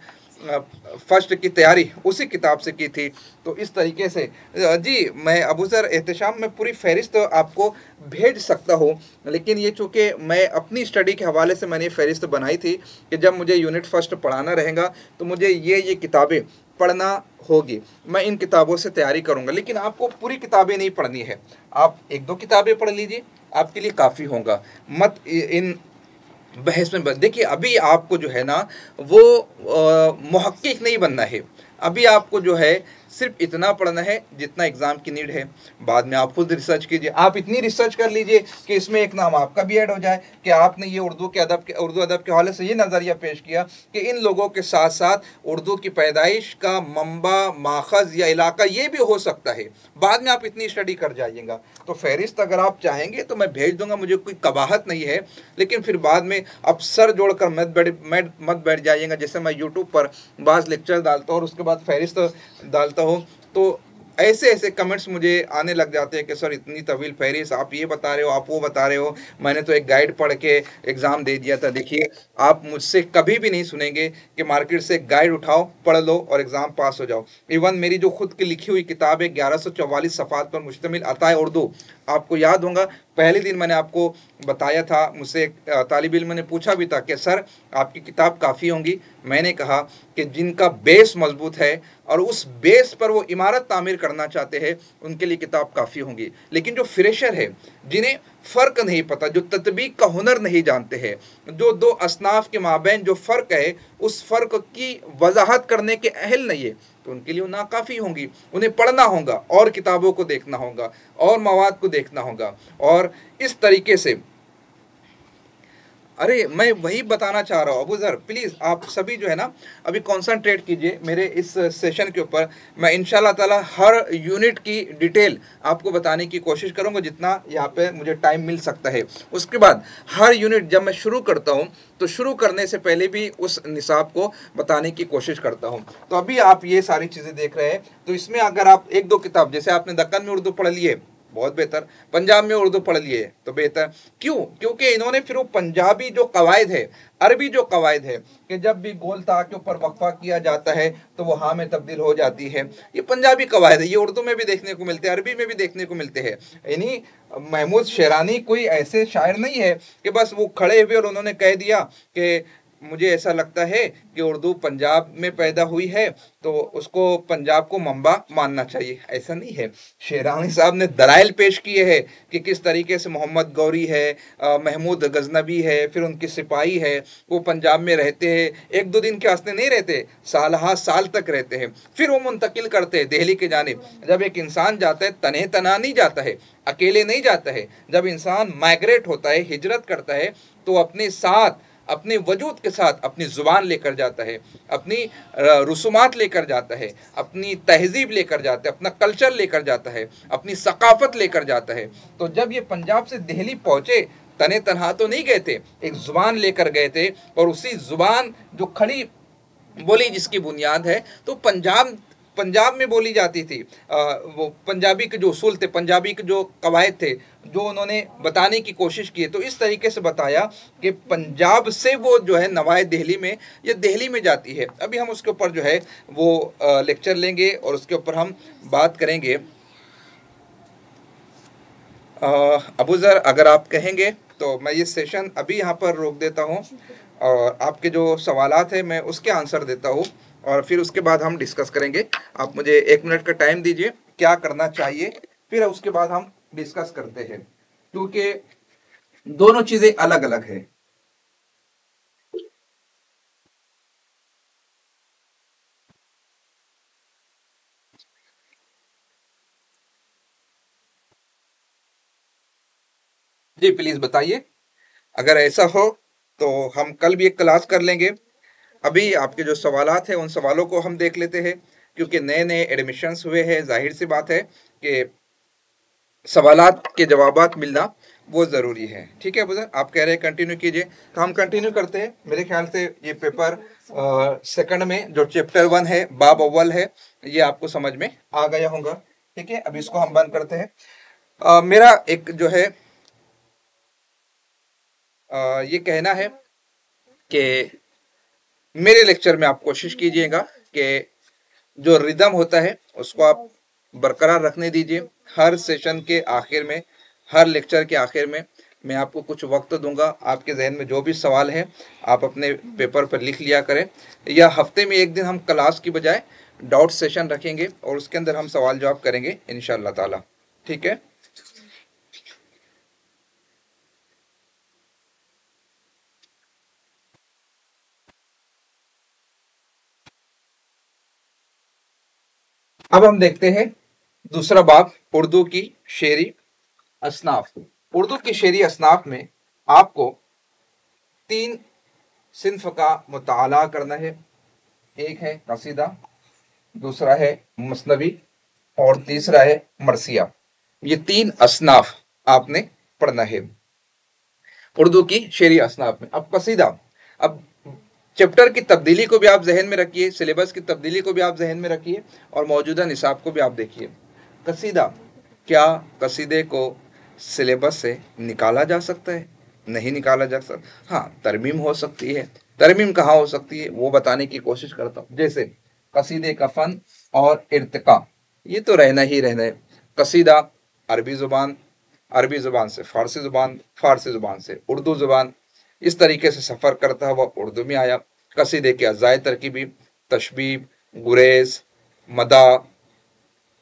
[SPEAKER 1] फर्स्ट की तैयारी उसी किताब से की थी। तो इस तरीके से जी मैं अबू ज़र एहतशाम में पूरी फहरिस्त आपको भेज सकता हूँ, लेकिन ये चूँकि मैं अपनी स्टडी के हवाले से मैंने फहरिस्त बनाई थी कि जब मुझे यूनिट फर्स्ट पढ़ाना रहेगा तो मुझे ये किताबें पढ़ना होगी, मैं इन किताबों से तैयारी करूँगा। लेकिन आपको पूरी किताबें नहीं पढ़नी है, आप एक दो किताबें पढ़ लीजिए, आपके लिए काफ़ी होगा। मत इन बहस में देखिए, अभी आपको जो है ना वो मुहक्किक नहीं बनना है। अभी आपको जो है सिर्फ इतना पढ़ना है जितना एग्जाम की नीड है। बाद में आप खुद रिसर्च कीजिए, आप इतनी रिसर्च कर लीजिए कि इसमें एक नाम आपका भी ऐड हो जाए कि आपने ये उर्दू अदब के हवाले से ये नज़रिया पेश किया कि इन लोगों के साथ साथ उर्दू की पैदाइश का मंबा, माखज़ या इलाका ये भी हो सकता है। बाद में आप इतनी स्टडी कर जाइएगा। तो फहरिस्त अगर आप चाहेंगे तो मैं भेज दूंगा, मुझे कोई कबाहत नहीं है, लेकिन फिर बाद में अब सर जोड़कर मत बैठ जाइएगा। जैसे मैं यूट्यूब पर बाज़ लेक्चर डालता हूँ और उसके बाद फहरिस्त डालता हूँ, तो ऐसे ऐसे कमेंट्स मुझे आने लग जाते हैं कि सर इतनी तवील फहरिस्त, आप ये बता रहे हो, आप वो बता रहे हो, मैंने तो एक गाइड पढ़ के एग्ज़ाम दे दिया था। देखिए, आप मुझसे कभी भी नहीं सुनेंगे कि मार्केट से एक गाइड उठाओ, पढ़ लो और एग्ज़ाम पास हो जाओ। इवन मेरी जो खुद की लिखी हुई किताब है 1144 सफ़ात पर मुश्तमिल अताए उर्दू, आपको याद होगा पहले दिन मैंने आपको बताया था, मुझसे एक तालिब इल्म ने पूछा भी था कि सर आपकी किताब काफ़ी होंगी। मैंने कहा कि जिनका बेस मजबूत है और उस बेस पर वो इमारत तामीर करना चाहते हैं, उनके लिए किताब काफ़ी होंगी। लेकिन जो फ्रेशर है, जिन्हें फ़र्क नहीं पता, जो तत्बीक का हुनर नहीं जानते हैं, जो दो असनाफ के माबैन जो फ़र्क है उस फ़र्क की वजाहत करने के अहल नहीं है, तो उनके लिए नाकाफ़ी होंगी। उन्हें पढ़ना होगा और किताबों को देखना होगा और मवाद को देखना होगा, और इस तरीके से अरे मैं वही बताना चाह रहा हूँ अबू ज़र, प्लीज़ आप सभी जो है ना अभी कंसंट्रेट कीजिए मेरे इस सेशन के ऊपर। मैं इंशाल्लाह ताला हर यूनिट की डिटेल आपको बताने की कोशिश करूँगा जितना यहाँ पे मुझे टाइम मिल सकता है। उसके बाद हर यूनिट जब मैं शुरू करता हूँ तो शुरू करने से पहले भी उस निसाब को बताने की कोशिश करता हूँ। तो अभी आप ये सारी चीज़ें देख रहे हैं, तो इसमें अगर आप एक दो किताब, जैसे आपने दक्कन में उर्दू पढ़ लिए, बहुत बेहतर, पंजाब में उर्दू पढ़ लिए तो बेहतर। क्यों? क्योंकि इन्होंने फिर वो पंजाबी जो कवायद है, अरबी जो कवायद है कि जब भी गोल ता के ऊपर वक्फा किया जाता है तो वो हाँ में तब्दील हो जाती है, ये पंजाबी कवायद है, ये उर्दू में भी देखने को मिलते हैं, अरबी में भी देखने को मिलते हैं। यानी महमूद शेरानी कोई ऐसे शायर नहीं है कि बस वो खड़े हुए और उन्होंने कह दिया कि मुझे ऐसा लगता है कि उर्दू पंजाब में पैदा हुई है तो उसको पंजाब को मंबा मानना चाहिए, ऐसा नहीं है। शेरानी साहब ने दलाइल पेश किए हैं कि किस तरीके से मोहम्मद गौरी है, महमूद गजनबी है, फिर उनकी सिपाही है, वो पंजाब में रहते हैं, एक दो दिन के वास्ते नहीं रहते, साल हा साल तक रहते हैं, फिर वो मुंतकिल करते हैं दिल्ली के जानिब। जब एक इंसान जाता है तने तना नहीं जाता है, अकेले नहीं जाता है, जब इंसान माइग्रेट होता है, हिजरत करता है, तो अपने साथ, अपने वजूद के साथ अपनी ज़ुबान लेकर जाता है, अपनी रसूमात लेकर जाता है, अपनी तहजीब लेकर जाता है, अपना कल्चर लेकर जाता है, अपनी सकाफ़त लेकर जाता है। तो जब ये पंजाब से दिल्ली पहुँचे, तने तनहा तो नहीं गए थे, एक ज़ुबान लेकर गए थे, और उसी ज़ुबान जो खड़ी बोली जिसकी बुनियाद है, तो पंजाब पंजाब में बोली जाती थी। वो पंजाबी के जो उसूल थे, पंजाबी के जो कवायद थे, जो उन्होंने बताने की कोशिश की है, तो इस तरीके से बताया कि पंजाब से वो जो है नवाए दिल्ली में, ये दिल्ली में जाती है। अभी हम उसके ऊपर जो है वो लेक्चर लेंगे और उसके ऊपर हम बात करेंगे। अबू ज़र अगर आप कहेंगे तो मैं ये सेशन अभी यहाँ पर रोक देता हूँ और आपके जो सवालात हैं मैं उसके आंसर देता हूँ, और फिर उसके बाद हम डिस्कस करेंगे। आप मुझे 1 मिनट का टाइम दीजिए, क्या करना चाहिए, फिर उसके बाद हम डिस्कस करते हैं, क्योंकि दोनों चीज़ें अलग अलग है। जी प्लीज बताइए। अगर ऐसा हो तो हम कल भी एक क्लास कर लेंगे। अभी आपके जो सवालात हैं उन सवालों को हम देख लेते हैं, क्योंकि नए नए एडमिशन्स हुए हैं। जाहिर सी बात है कि सवालात के जवाबात मिलना वो ज़रूरी है। ठीक है बुज़र, आप कह रहे हैं कंटिन्यू कीजिए, तो हम कंटिन्यू करते हैं। मेरे ख्याल से ये पेपर सेकंड में जो चैप्टर 1 है, बाब अव्वल है, ये आपको समझ में आ गया होगा। ठीक है, अब इसको हम बंद करते हैं। मेरा एक जो है ये कहना है कि मेरे लेक्चर में आप कोशिश कीजिएगा कि जो रिदम होता है उसको आप बरकरार रखने दीजिए। हर सेशन के आखिर में, हर लेक्चर के आखिर में मैं आपको कुछ वक्त दूंगा। आपके जहन में जो भी सवाल है आप अपने पेपर पर लिख लिया करें, या हफ्ते में एक दिन हम क्लास की बजाय डाउट सेशन रखेंगे और उसके अंदर हम सवाल जवाब करेंगे इंशाअल्लाह ताला। ठीक है, अब हम देखते हैं दूसरा बाब, उर्दू की शेरी असनाफ। उर्दू की शेरी असनाफ में आपको 3 सिन्फ का मुताला करना है। एक है कसीदा, दूसरा है मसनवी और तीसरा है मरसिया। ये 3 असनाफ आपने पढ़ना है उर्दू की शेरी असनाफ में। अब कसीदा, अब चैप्टर की तब्दीली को भी आप जहन में रखिए, सिलेबस की तब्दीली को भी आप जहन में रखिए और मौजूदा निसाब को भी आप देखिए। कसीदा, क्या कसीदे को सिलेबस से निकाला जा सकता है? नहीं निकाला जा सकता। हाँ, तरमीम हो सकती है। तरमीम कहाँ हो सकती है वो बताने की कोशिश करता हूँ। जैसे कसीदे का फन और इर्तिका, ये तो रहना ही रहना है। कसीदा अरबी ज़ुबान, अरबी ज़ुबान से फ़ारसी ज़ुबान, फ़ारसी ज़ुबान से उर्दू ज़ुबान, इस तरीके से सफ़र करता हुआ उर्दू में आया। कसीदे के अज़ाए तरकीबी, तशबीब, गुरेज, मदा,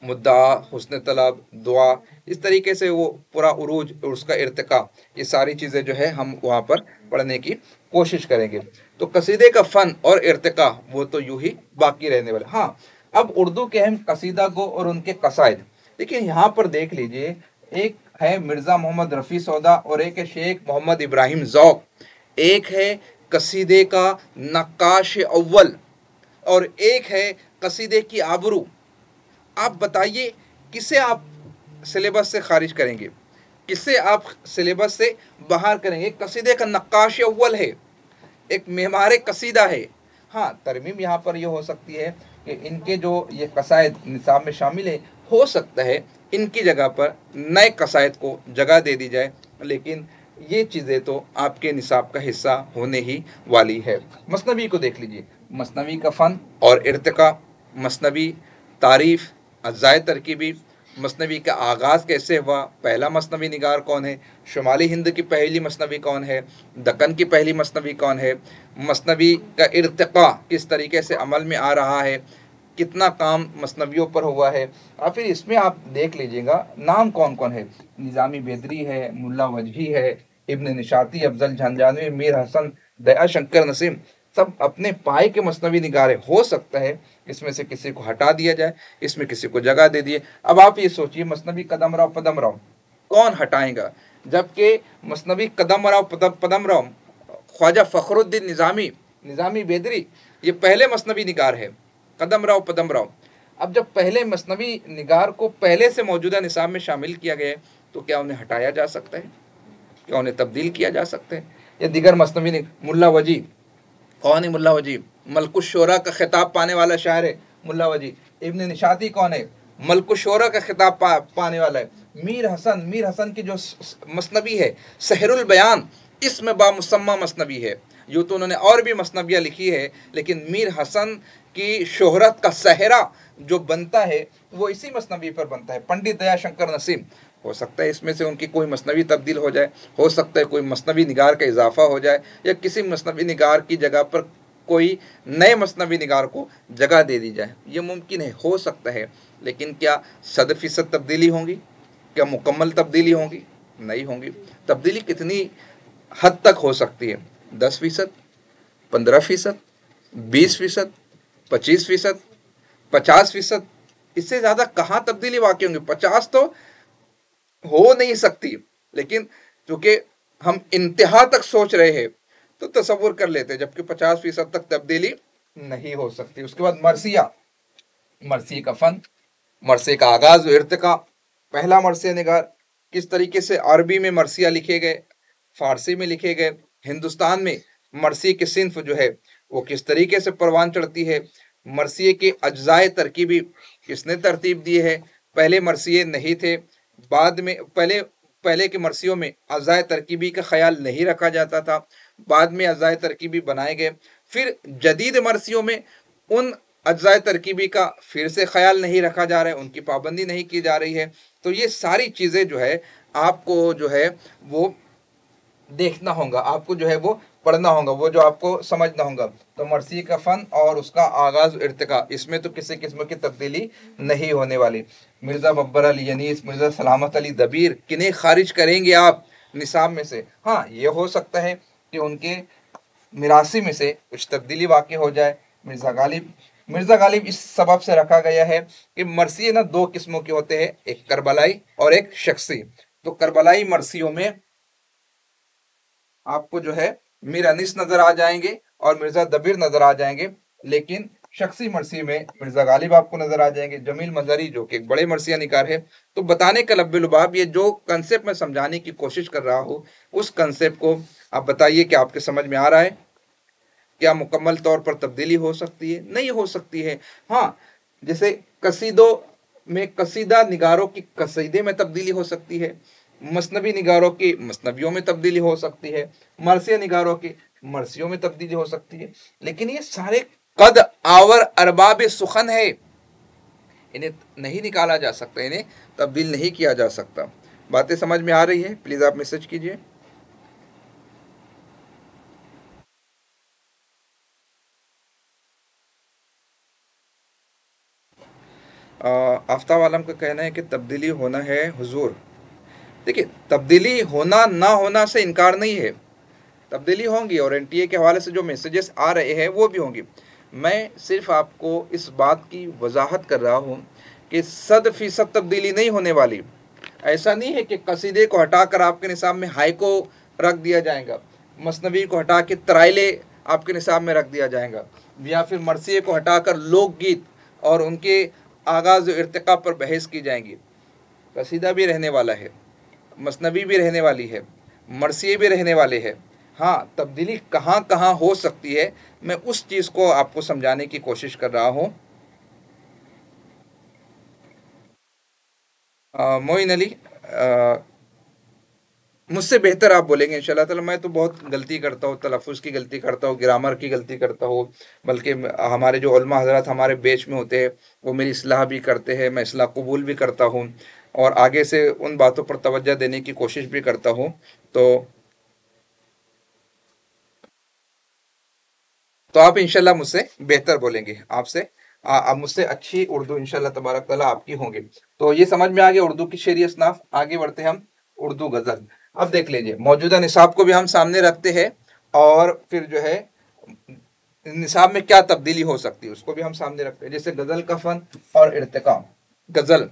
[SPEAKER 1] मुद्दा, हुस्न तलब, दुआ, इस तरीके से वो पूरा उरूज और उसका इर्तिका, ये सारी चीज़ें जो है हम वहाँ पर पढ़ने की कोशिश करेंगे। तो कसीदे का फ़न और इर्तिका वो तो यूं ही बाकी रहने वाले। हाँ, अब उर्दू के अहम कसीदा गो और उनके कसाइद देखिए। यहाँ पर देख लीजिए, एक है मिर्ज़ा मोहम्मद रफ़ी सौदा और एक है शेख मोहम्मद इब्राहिम ज़ौक़। एक है कसीदे का नक्काश अव्वल और एक है कसीदे की आबरू। आप बताइए किसे आप सिलेबस से खारिज करेंगे, किसे आप सिलेबस से बाहर करेंगे? कसीदे का नक्काश अव्वल है, एक मेमार कसीदा है। हाँ, तरमीम यहाँ पर यह हो सकती है कि इनके जो ये कसायद निसाब में शामिल है, हो सकता है इनकी जगह पर नए कसायद को जगह दे दी जाए, लेकिन ये चीज़ें तो आपके निसाब का हिस्सा होने ही वाली है। मसनवी को देख लीजिए, मसनवी का फ़न और इर्तिका, मसनवी तारीफ़, अज़ाए तरकीबी, मसनवी का आगाज़ कैसे हुआ, पहला मसनवी निगार कौन है, शुमाली हिंद की पहली मसनवी कौन है, दक्कन की पहली मसनवी कौन है, मसनवी का इर्तिका किस तरीके से अमल में आ रहा है, कितना काम मसनवियों पर हुआ है। और फिर इसमें आप देख लीजिएगा नाम कौन कौन है। निज़ामी बेदरी है, मुल्ला वजही है, इब्न निशाती, अफजल झंझानवी, मीर हसन, दया शंकर नसीम, सब अपने पाए के मसनवी निगारे। हो सकता है इसमें से किसी को हटा दिया जाए, इसमें किसी को जगह दे दिए। अब आप ये सोचिए, मसनवी कदम राव पदम राव कौन हटाएगा, जबकि मसनवी कदम राव पदम राव ख्वाजा फ़खरुद्दीन निज़ामी, निज़ामी बेदरी, ये पहले मसनवी निगार है, कदम राव पदम राव। अब जब पहले मसनवी निगार को पहले से मौजूदा निसाब में शामिल किया गया है, तो क्या उन्हें हटाया जा सकता है? क्या उन्हें तब्दील किया जा सकता है? या दिगर मसनवी, मुल्ला वजी, कौन है मुल्ला वजी? मलकुश शोरा का खिताब पाने वाला शायर है मुल्ला वजी। इब्न निशाती कौन है? मलकुश शोरा का खिताब पाने वाला है। मीर हसन, मीर हसन की जो मसनवी है सहरुल बयान, इसमें बामुसम्मा मसनवी है। यूँ तो उन्होंने और भी मसनवियाँ लिखी है, लेकिन मीर हसन की शोहरत का सहरा जो बनता है वो इसी मसनवी पर बनता है। पंडित दया शंकर नसीम, हो सकता है इसमें से उनकी कोई मसनवी तब्दील हो जाए, हो सकता है कोई मसनवी निगार का इजाफा हो जाए, या किसी मसनवी निगार की जगह पर कोई नए मसनवी निगार को जगह दे दी जाए। ये मुमकिन है, हो सकता है, लेकिन क्या 100% तब्दीली होंगी? क्या मुकम्मल तब्दीली होंगी? नहीं होंगी। तब्दीली कितनी हद तक हो सकती है? 10%, 15%, 20%, 25%, 50%, इससे ज़्यादा कहाँ तब्दीली वाक़ई होंगी? 50 तो हो नहीं सकती, लेकिन क्योंकि हम इंतहा तक सोच रहे हैं तो तसव्वुर कर लेते हैं, जबकि 50% तक तब्दीली नहीं हो सकती। उसके बाद मरसिया, मरसी का फन, मरसे का आगाज व इर्तिका। पहला मरसिया निगार किस तरीके से अरबी में मरसिया लिखे गए, फारसी में लिखे गए, हिंदुस्तान में मरसी के सिंफ जो है वो किस तरीके से परवान चढ़ती है, मरसिए के अज्जाए तरकीबी किसने तरतीब दी है। पहले मरसिए नहीं थे, बाद में पहले पहले के मरसियों में अज्जाए तरकीबी का ख्याल नहीं रखा जाता था, बाद में अज्जाए तरकीबी बनाए गए। फिर जदीद मरसियों में उन अज्जाए तरकीबी का फिर से ख्याल नहीं रखा जा रहा है, उनकी पाबंदी नहीं की जा रही है। तो ये सारी चीज़ें जो है आपको जो है वो देखना होगा, आपको जो है वो पढ़ना होगा, वो जो आपको समझना होगा। तो मरसी का फन और उसका आगाज इर्तिका, इसमें तो किसी किस्म की तब्दीली नहीं होने वाली। मिर्ज़ा बब्बर अली यनीस, मिर्ज़ा सलामत अली दबीर, किन्हें खारिज करेंगे आप निसाब में से? हाँ, ये हो सकता है कि उनके मिरासी में से कुछ तब्दीली वाक़ई हो जाए। मिर्ज़ा गालिब इस सबब से रखा गया है कि मरसिए ना दो किस्मों के होते हैं, एक करबलाई और एक शख्सी। तो करबलाई मरसियों में आपको जो है मीर अनीस नजर आ जाएंगे और मिर्जा दबीर नजर आ जाएंगे, लेकिन शख्सी मरसी में मिर्जा गालिब आपको नजर आ जाएंगे, जमील मजहरी जो कि एक बड़े मरसिया निकार है। तो बताने का लब्बे लुबाब, ये जो कंसेप्ट मैं समझाने की कोशिश कर रहा हूँ उस कंसेप्ट को आप बताइए कि आपके समझ में आ रहा है। क्या मुकम्मल तौर पर तब्दीली हो सकती है? नहीं हो सकती है। हाँ, जैसे कसीदों में कसीदा निगारों की कसीदे में तब्दीली हो सकती है, मसनवी निगारों की मसनवियों में तब्दीली हो सकती है, मरसिया निगारों की मरसियों में तब्दीली हो सकती है, लेकिन ये सारे कद आवर अरबाब सुखन है, इन्हें नहीं निकाला जा सकता, इन्हें तब्दील नहीं किया जा सकता। बातें समझ में आ रही है? प्लीज आप मैसेज कीजिए। आफ्ताब आलम का कहना है कि तब्दीली होना है हुजूर। देखिए, तब्दीली होना ना होना से इनकार नहीं है, तब्दीली होंगी और एनटीए के हवाले से जो मैसेजेस आ रहे हैं वो भी होंगी। मैं सिर्फ आपको इस बात की वजाहत कर रहा हूँ कि 100% तब्दीली नहीं होने वाली। ऐसा नहीं है कि कसीदे को हटाकर आपके निसाब में हाई को रख दिया जाएगा, मसनवी को हटा के तराइले आपके निसाब में रख दिया जाएगा, या फिर मरसिए को हटाकर लोकगीत और उनके आगाज़ इर्तिका पर बहस की जाएंगी। कसीदा भी रहने वाला है, मसनवी भी रहने वाली है, मरसिए भी रहने वाले हैं। हाँ, तब्दीली कहाँ कहाँ हो सकती है, मैं उस चीज़ को आपको समझाने की कोशिश कर रहा हूँ। मोइन अली, मुझसे बेहतर आप बोलेंगे इंशाल्लाह ताला। मैं तो बहुत गलती करता हूँ, तलफ़ुज़ की गलती करता हूँ, ग्रामर की गलती करता हूँ, बल्कि हमारे जो उलमा हज़रात हमारे बैच में होते हैं वो मेरी इस्लाह भी करते हैं, मैं इस्लाह कबूल भी करता हूँ और आगे से उन बातों पर तवज्जो देने की कोशिश भी करता हूँ। तो आप इंशाल्लाह मुझसे बेहतर बोलेंगे, आपसे आप मुझसे अच्छी उर्दू इंशाल्लाह तबारक ताला आपकी होंगी। तो ये समझ में आ गया उर्दू की शेरी असनाफ। आगे बढ़ते हैं हम उर्दू गज़ल। अब देख लीजिए, मौजूदा निसाब को भी हम सामने रखते हैं और फिर जो है निसाब में क्या तब्दीली हो सकती है उसको भी हम सामने रखते हैं। जैसे गज़ल का फ़न और इर्तिका। गज़ल,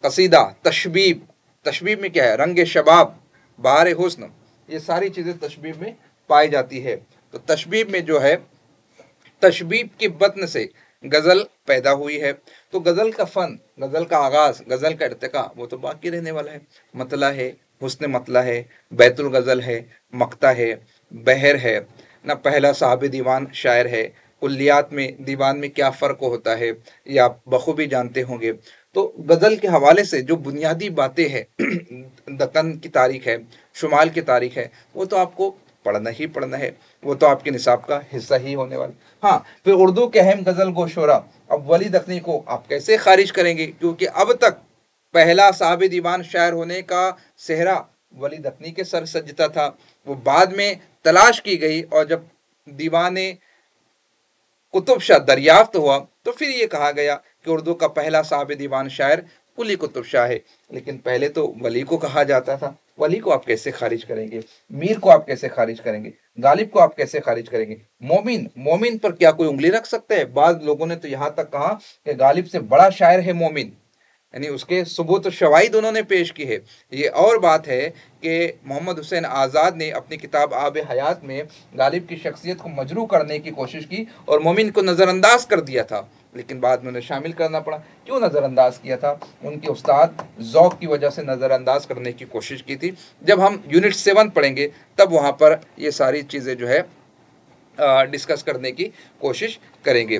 [SPEAKER 1] कसीदा, तशबीब। तशबीब में क्या है? रंग शबाब, बहार हुस्न, ये सारी चीज़ें तशबीब में पाई जाती है। तो तशबीब में जो है, तशबीब के बतन से गज़ल पैदा हुई है। तो गज़ल का फ़न, गज़ल का आगाज़, गज़ल का इर्तिका वो तो बाकी रहने वाला है। मतला है, हुस्न मतला है, बैतुल गज़ल है, मक्ता है, बहर है ना, पहला साहब दीवान शायर है। कुल्लियात में दीवान में क्या फ़र्क होता है ये आप बखूबी जानते होंगे। तो गज़ल के हवाले से जो बुनियादी बातें हैं दक्कन की तारीख है, शुमाल की तारीख है, वो तो आपको पढ़ना ही पढ़ना है, वो तो आपके निसाब का हिस्सा ही होने वाला। हाँ, फिर उर्दू के अहम गज़ल गोशोरा। अब वली दखनी को आप कैसे खारिज करेंगे, क्योंकि अब तक पहला साहब दीवान शायर होने का सेहरा वली दखनी के सर सजता था, वो बाद में तलाश की गई और जब दीवाने कुतुब शाह दरियाफ्त हुआ तो फिर ये कहा गया कि उर्दू का पहला साहब दीवान शायर कुली कुतुब शाह है। लेकिन पहले तो वली को कहा जाता था। वली को आप कैसे खारिज करेंगे? मीर को आप कैसे खारिज करेंगे? गालिब को आप कैसे खारिज करेंगे? मोमिन, मोमिन पर क्या कोई उंगली रख सकता है? बाद लोगों ने तो यहाँ तक कहा कि गालिब से बड़ा शायर है मोमिन। यानी उसके सबूत शवाहिद उन्होंने पेश की है। ये और बात है कि मोहम्मद हुसैन आज़ाद ने अपनी किताब आब हयात में गालिब की शख्सियत को मजरू करने की कोशिश की और मोमिन को नज़रअंदाज कर दिया था, लेकिन बाद में उन्हें शामिल करना पड़ा। क्यों नज़रअंदाज किया था? उनके उस्ताद ज़ौक़ की वजह से नज़रअंदाज करने की कोशिश की थी। जब हम यूनिट 7 पढ़ेंगे तब वहाँ पर ये सारी चीज़ें जो है डिस्कस करने की कोशिश करेंगे,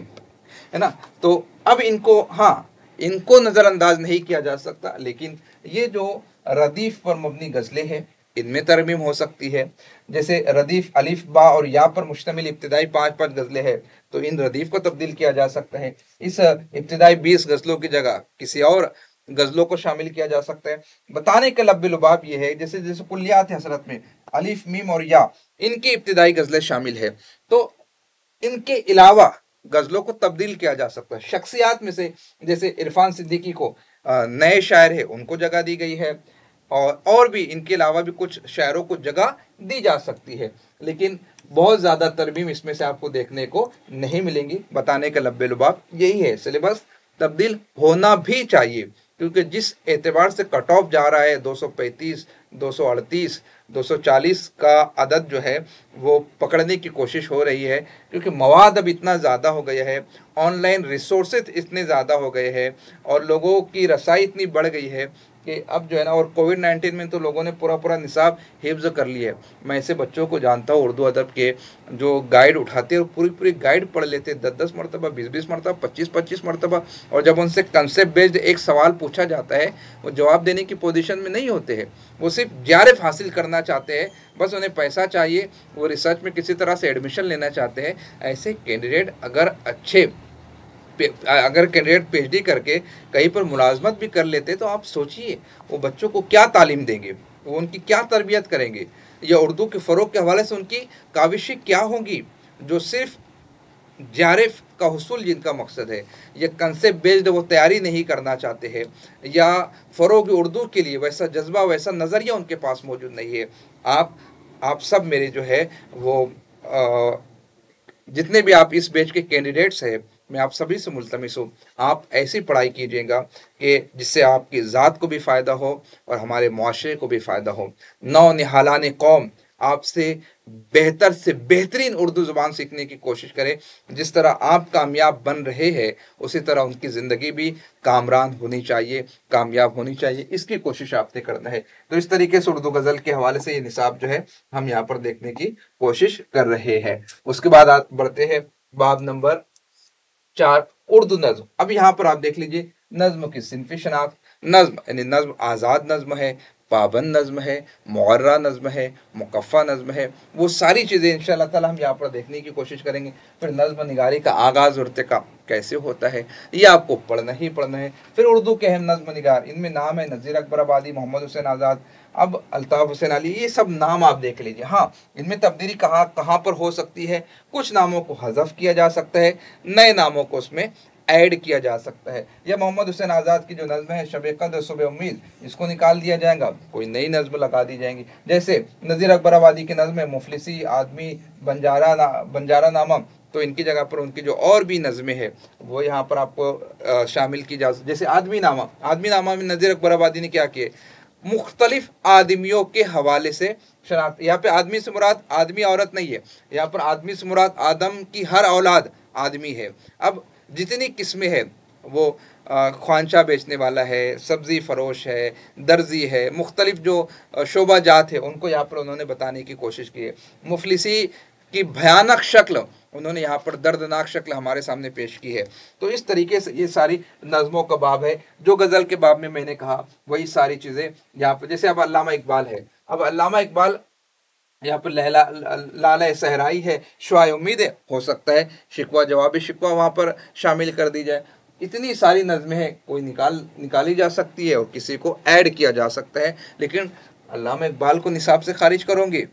[SPEAKER 1] है ना। तो अब इनको, हाँ, इनको नज़रअंदाज नहीं किया जा सकता, लेकिन ये जो रदीफ़ पर मबनी गज़लें हैं इनमें तरमीम हो सकती है। जैसे रदीफ़ अलिफ बा और या पर मुश्तमिल इब्तिदाई 5-5 गज़लें हैं, तो इन रदीफ़ को तब्दील किया जा सकता है। इस इब्तिदाई 20 गज़लों की जगह किसी और गज़लों को शामिल किया जा सकता है। बताने का लब्ब लुबाब ये है, जैसे जैसे कुल्लियात हसरत में अलिफ मीम और या इनकी इब्तिदाई गज़लें शामिल है, तो इनके अलावा गज़लों को तब्दील किया जा सकता है। शख्सियात में से जैसे इरफान सिद्दीकी को नए शायर है उनको जगह दी गई है, और भी इनके अलावा भी कुछ शायरों को जगह दी जा सकती है, लेकिन बहुत ज़्यादा तरमीम इसमें से आपको देखने को नहीं मिलेंगी। बताने का लब्बे लुबाब यही है, सिलेबस तब्दील होना भी चाहिए, क्योंकि जिस एतबार से कट ऑफ जा रहा है 235, 238, 240 का अदद जो है वो पकड़ने की कोशिश हो रही है, क्योंकि मवाद अब इतना ज़्यादा हो गया है, ऑनलाइन रिसोर्सेज इतने ज़्यादा हो गए हैं और लोगों की रसाई इतनी बढ़ गई है कि अब जो है ना, और कोविड-19 में तो लोगों ने पूरा पूरा निसाब हिफ्ज़ कर लिया है। मैं ऐसे बच्चों को जानता हूँ उर्दू अदब के जो गाइड उठाते हैं और पूरी पूरी गाइड पढ़ लेते हैं 10-10 मरतबा, 20-20 मरतबा, 25-25 मरतबा, और जब उनसे कंसेप्ट बेस्ड एक सवाल पूछा जाता है वो जवाब देने की पोजीशन में नहीं होते हैं। वो सिर्फ JRF हासिल करना चाहते हैं, बस उन्हें पैसा चाहिए, वो रिसर्च में किसी तरह से एडमिशन लेना चाहते हैं। ऐसे कैंडिडेट अगर कैंडिडेट PhD करके कहीं पर मुलाजमत भी कर लेते तो आप सोचिए वो बच्चों को क्या तालीम देंगे, वो उनकी क्या तरबियत करेंगे, या उर्दू के फ़रोग के हवाले से उनकी काविशें क्या होंगी, जो सिर्फ JRF का हुसूल जिनका मकसद है, या कंसेप्ट बेस्ड वो तैयारी नहीं करना चाहते हैं, या फ़रोग उर्दू के लिए वैसा जज्बा वैसा नज़रिया उनके पास मौजूद नहीं है। आप सब मेरे जो है वो जितने भी आप इस बैच के कैंडिडेट्स हैं, मैं आप सभी से मुल्तमिस हूँ, आप ऐसी पढ़ाई कीजिएगा कि जिससे आपकी ज़ात को भी फ़ायदा हो और हमारे मुआशरे को भी फ़ायदा हो। नौ निहालान कौम आपसे बेहतर से बेहतरीन उर्दू ज़ुबान सीखने की कोशिश करें। जिस तरह आप कामयाब बन रहे हैं उसी तरह उनकी ज़िंदगी भी कामरान होनी चाहिए, कामयाब होनी चाहिए, इसकी कोशिश आपने करना है। तो इस तरीके से उर्दू गज़ल के हवाले से ये निसाब जो है हम यहाँ पर देखने की कोशिश कर रहे हैं। उसके बाद आप बढ़ते हैं बाब नंबर 4, उर्दू नज़्म। अब यहाँ पर आप देख लीजिए नज़्म की सिनफ़ी शनाख्त। नज़्म यानी नज़्म आज़ाद नज़्म है, पाबंद नज़्म है, मुअर्रा नज़्म है, मुकफ़ा नज़्म है, वो सारी चीज़ें इंशाअल्लाह ताला हम यहाँ पर देखने की कोशिश करेंगे। फिर नज़्म निगारी का आगाज़ और इर्तिका कैसे होता है ये आपको पढ़ना ही पढ़ना है। फिर उर्दू के अहम नज़्म निगार, इनमें नाम है नज़ीर अकबर आबादी, मोहम्मद हुसैन आज़ाद, अब अल्ताफ़ हुसैन अली, ये सब नाम आप देख लीजिए। हाँ, इनमें तब्दीली कहाँ कहाँ पर हो सकती है, कुछ नामों को हज़फ किया जा सकता है, नए नामों को उसमें ऐड किया जा सकता है। या मोहम्मद हुसैन आज़ाद की जो नज़्म है शब कद्र सुबह उम्मीद, इसको निकाल दिया जाएगा, कोई नई नज़्म लगा दी जाएंगी। जैसे नज़ीर अकबर आबादी की नज़्म है मुफलिसी आदमी बंजारा नामा, तो इनकी जगह पर उनकी जो और भी नज़में हैं वो यहाँ पर आपको शामिल की जा। जैसे आदमी नामा में नज़ीर अकबर आबादी ने क्या किया, मुख्तलिफ आदमियों के हवाले से शनाख्त। यहाँ पे आदमी से मुराद आदमी औरत नहीं है, यहाँ पर आदमी से मुराद आदम की हर औलाद आदमी है। अब जितनी किस्में हैं वो ख्वानचा बेचने वाला है, सब्ज़ी फ़रोश है, दर्जी है, मुख्तलिफ जो शोबा जात है उनको यहाँ पर उन्होंने बताने की कोशिश की है। मुफलिसी की भयानक शक्ल उन्होंने यहाँ पर दर्दनाक शक्ल हमारे सामने पेश की है। तो इस तरीके से ये सारी नज़मों का बाब है। जो गज़ल के बाब में मैंने कहा वही सारी चीज़ें यहाँ पर। जैसे अब अल्लामा इकबाल है, अब अल्लामा इकबाल यहाँ पर लाला सहराई है, शुआए उम्मीद है, हो सकता है शिकवा जवाब शिकवा वहाँ पर शामिल कर दी जाए। इतनी सारी नज़में हैं, कोई निकाली जा सकती है और किसी को ऐड किया जा सकता है, लेकिन अल्लामा इकबाल को निसाब से खारिज करोगे,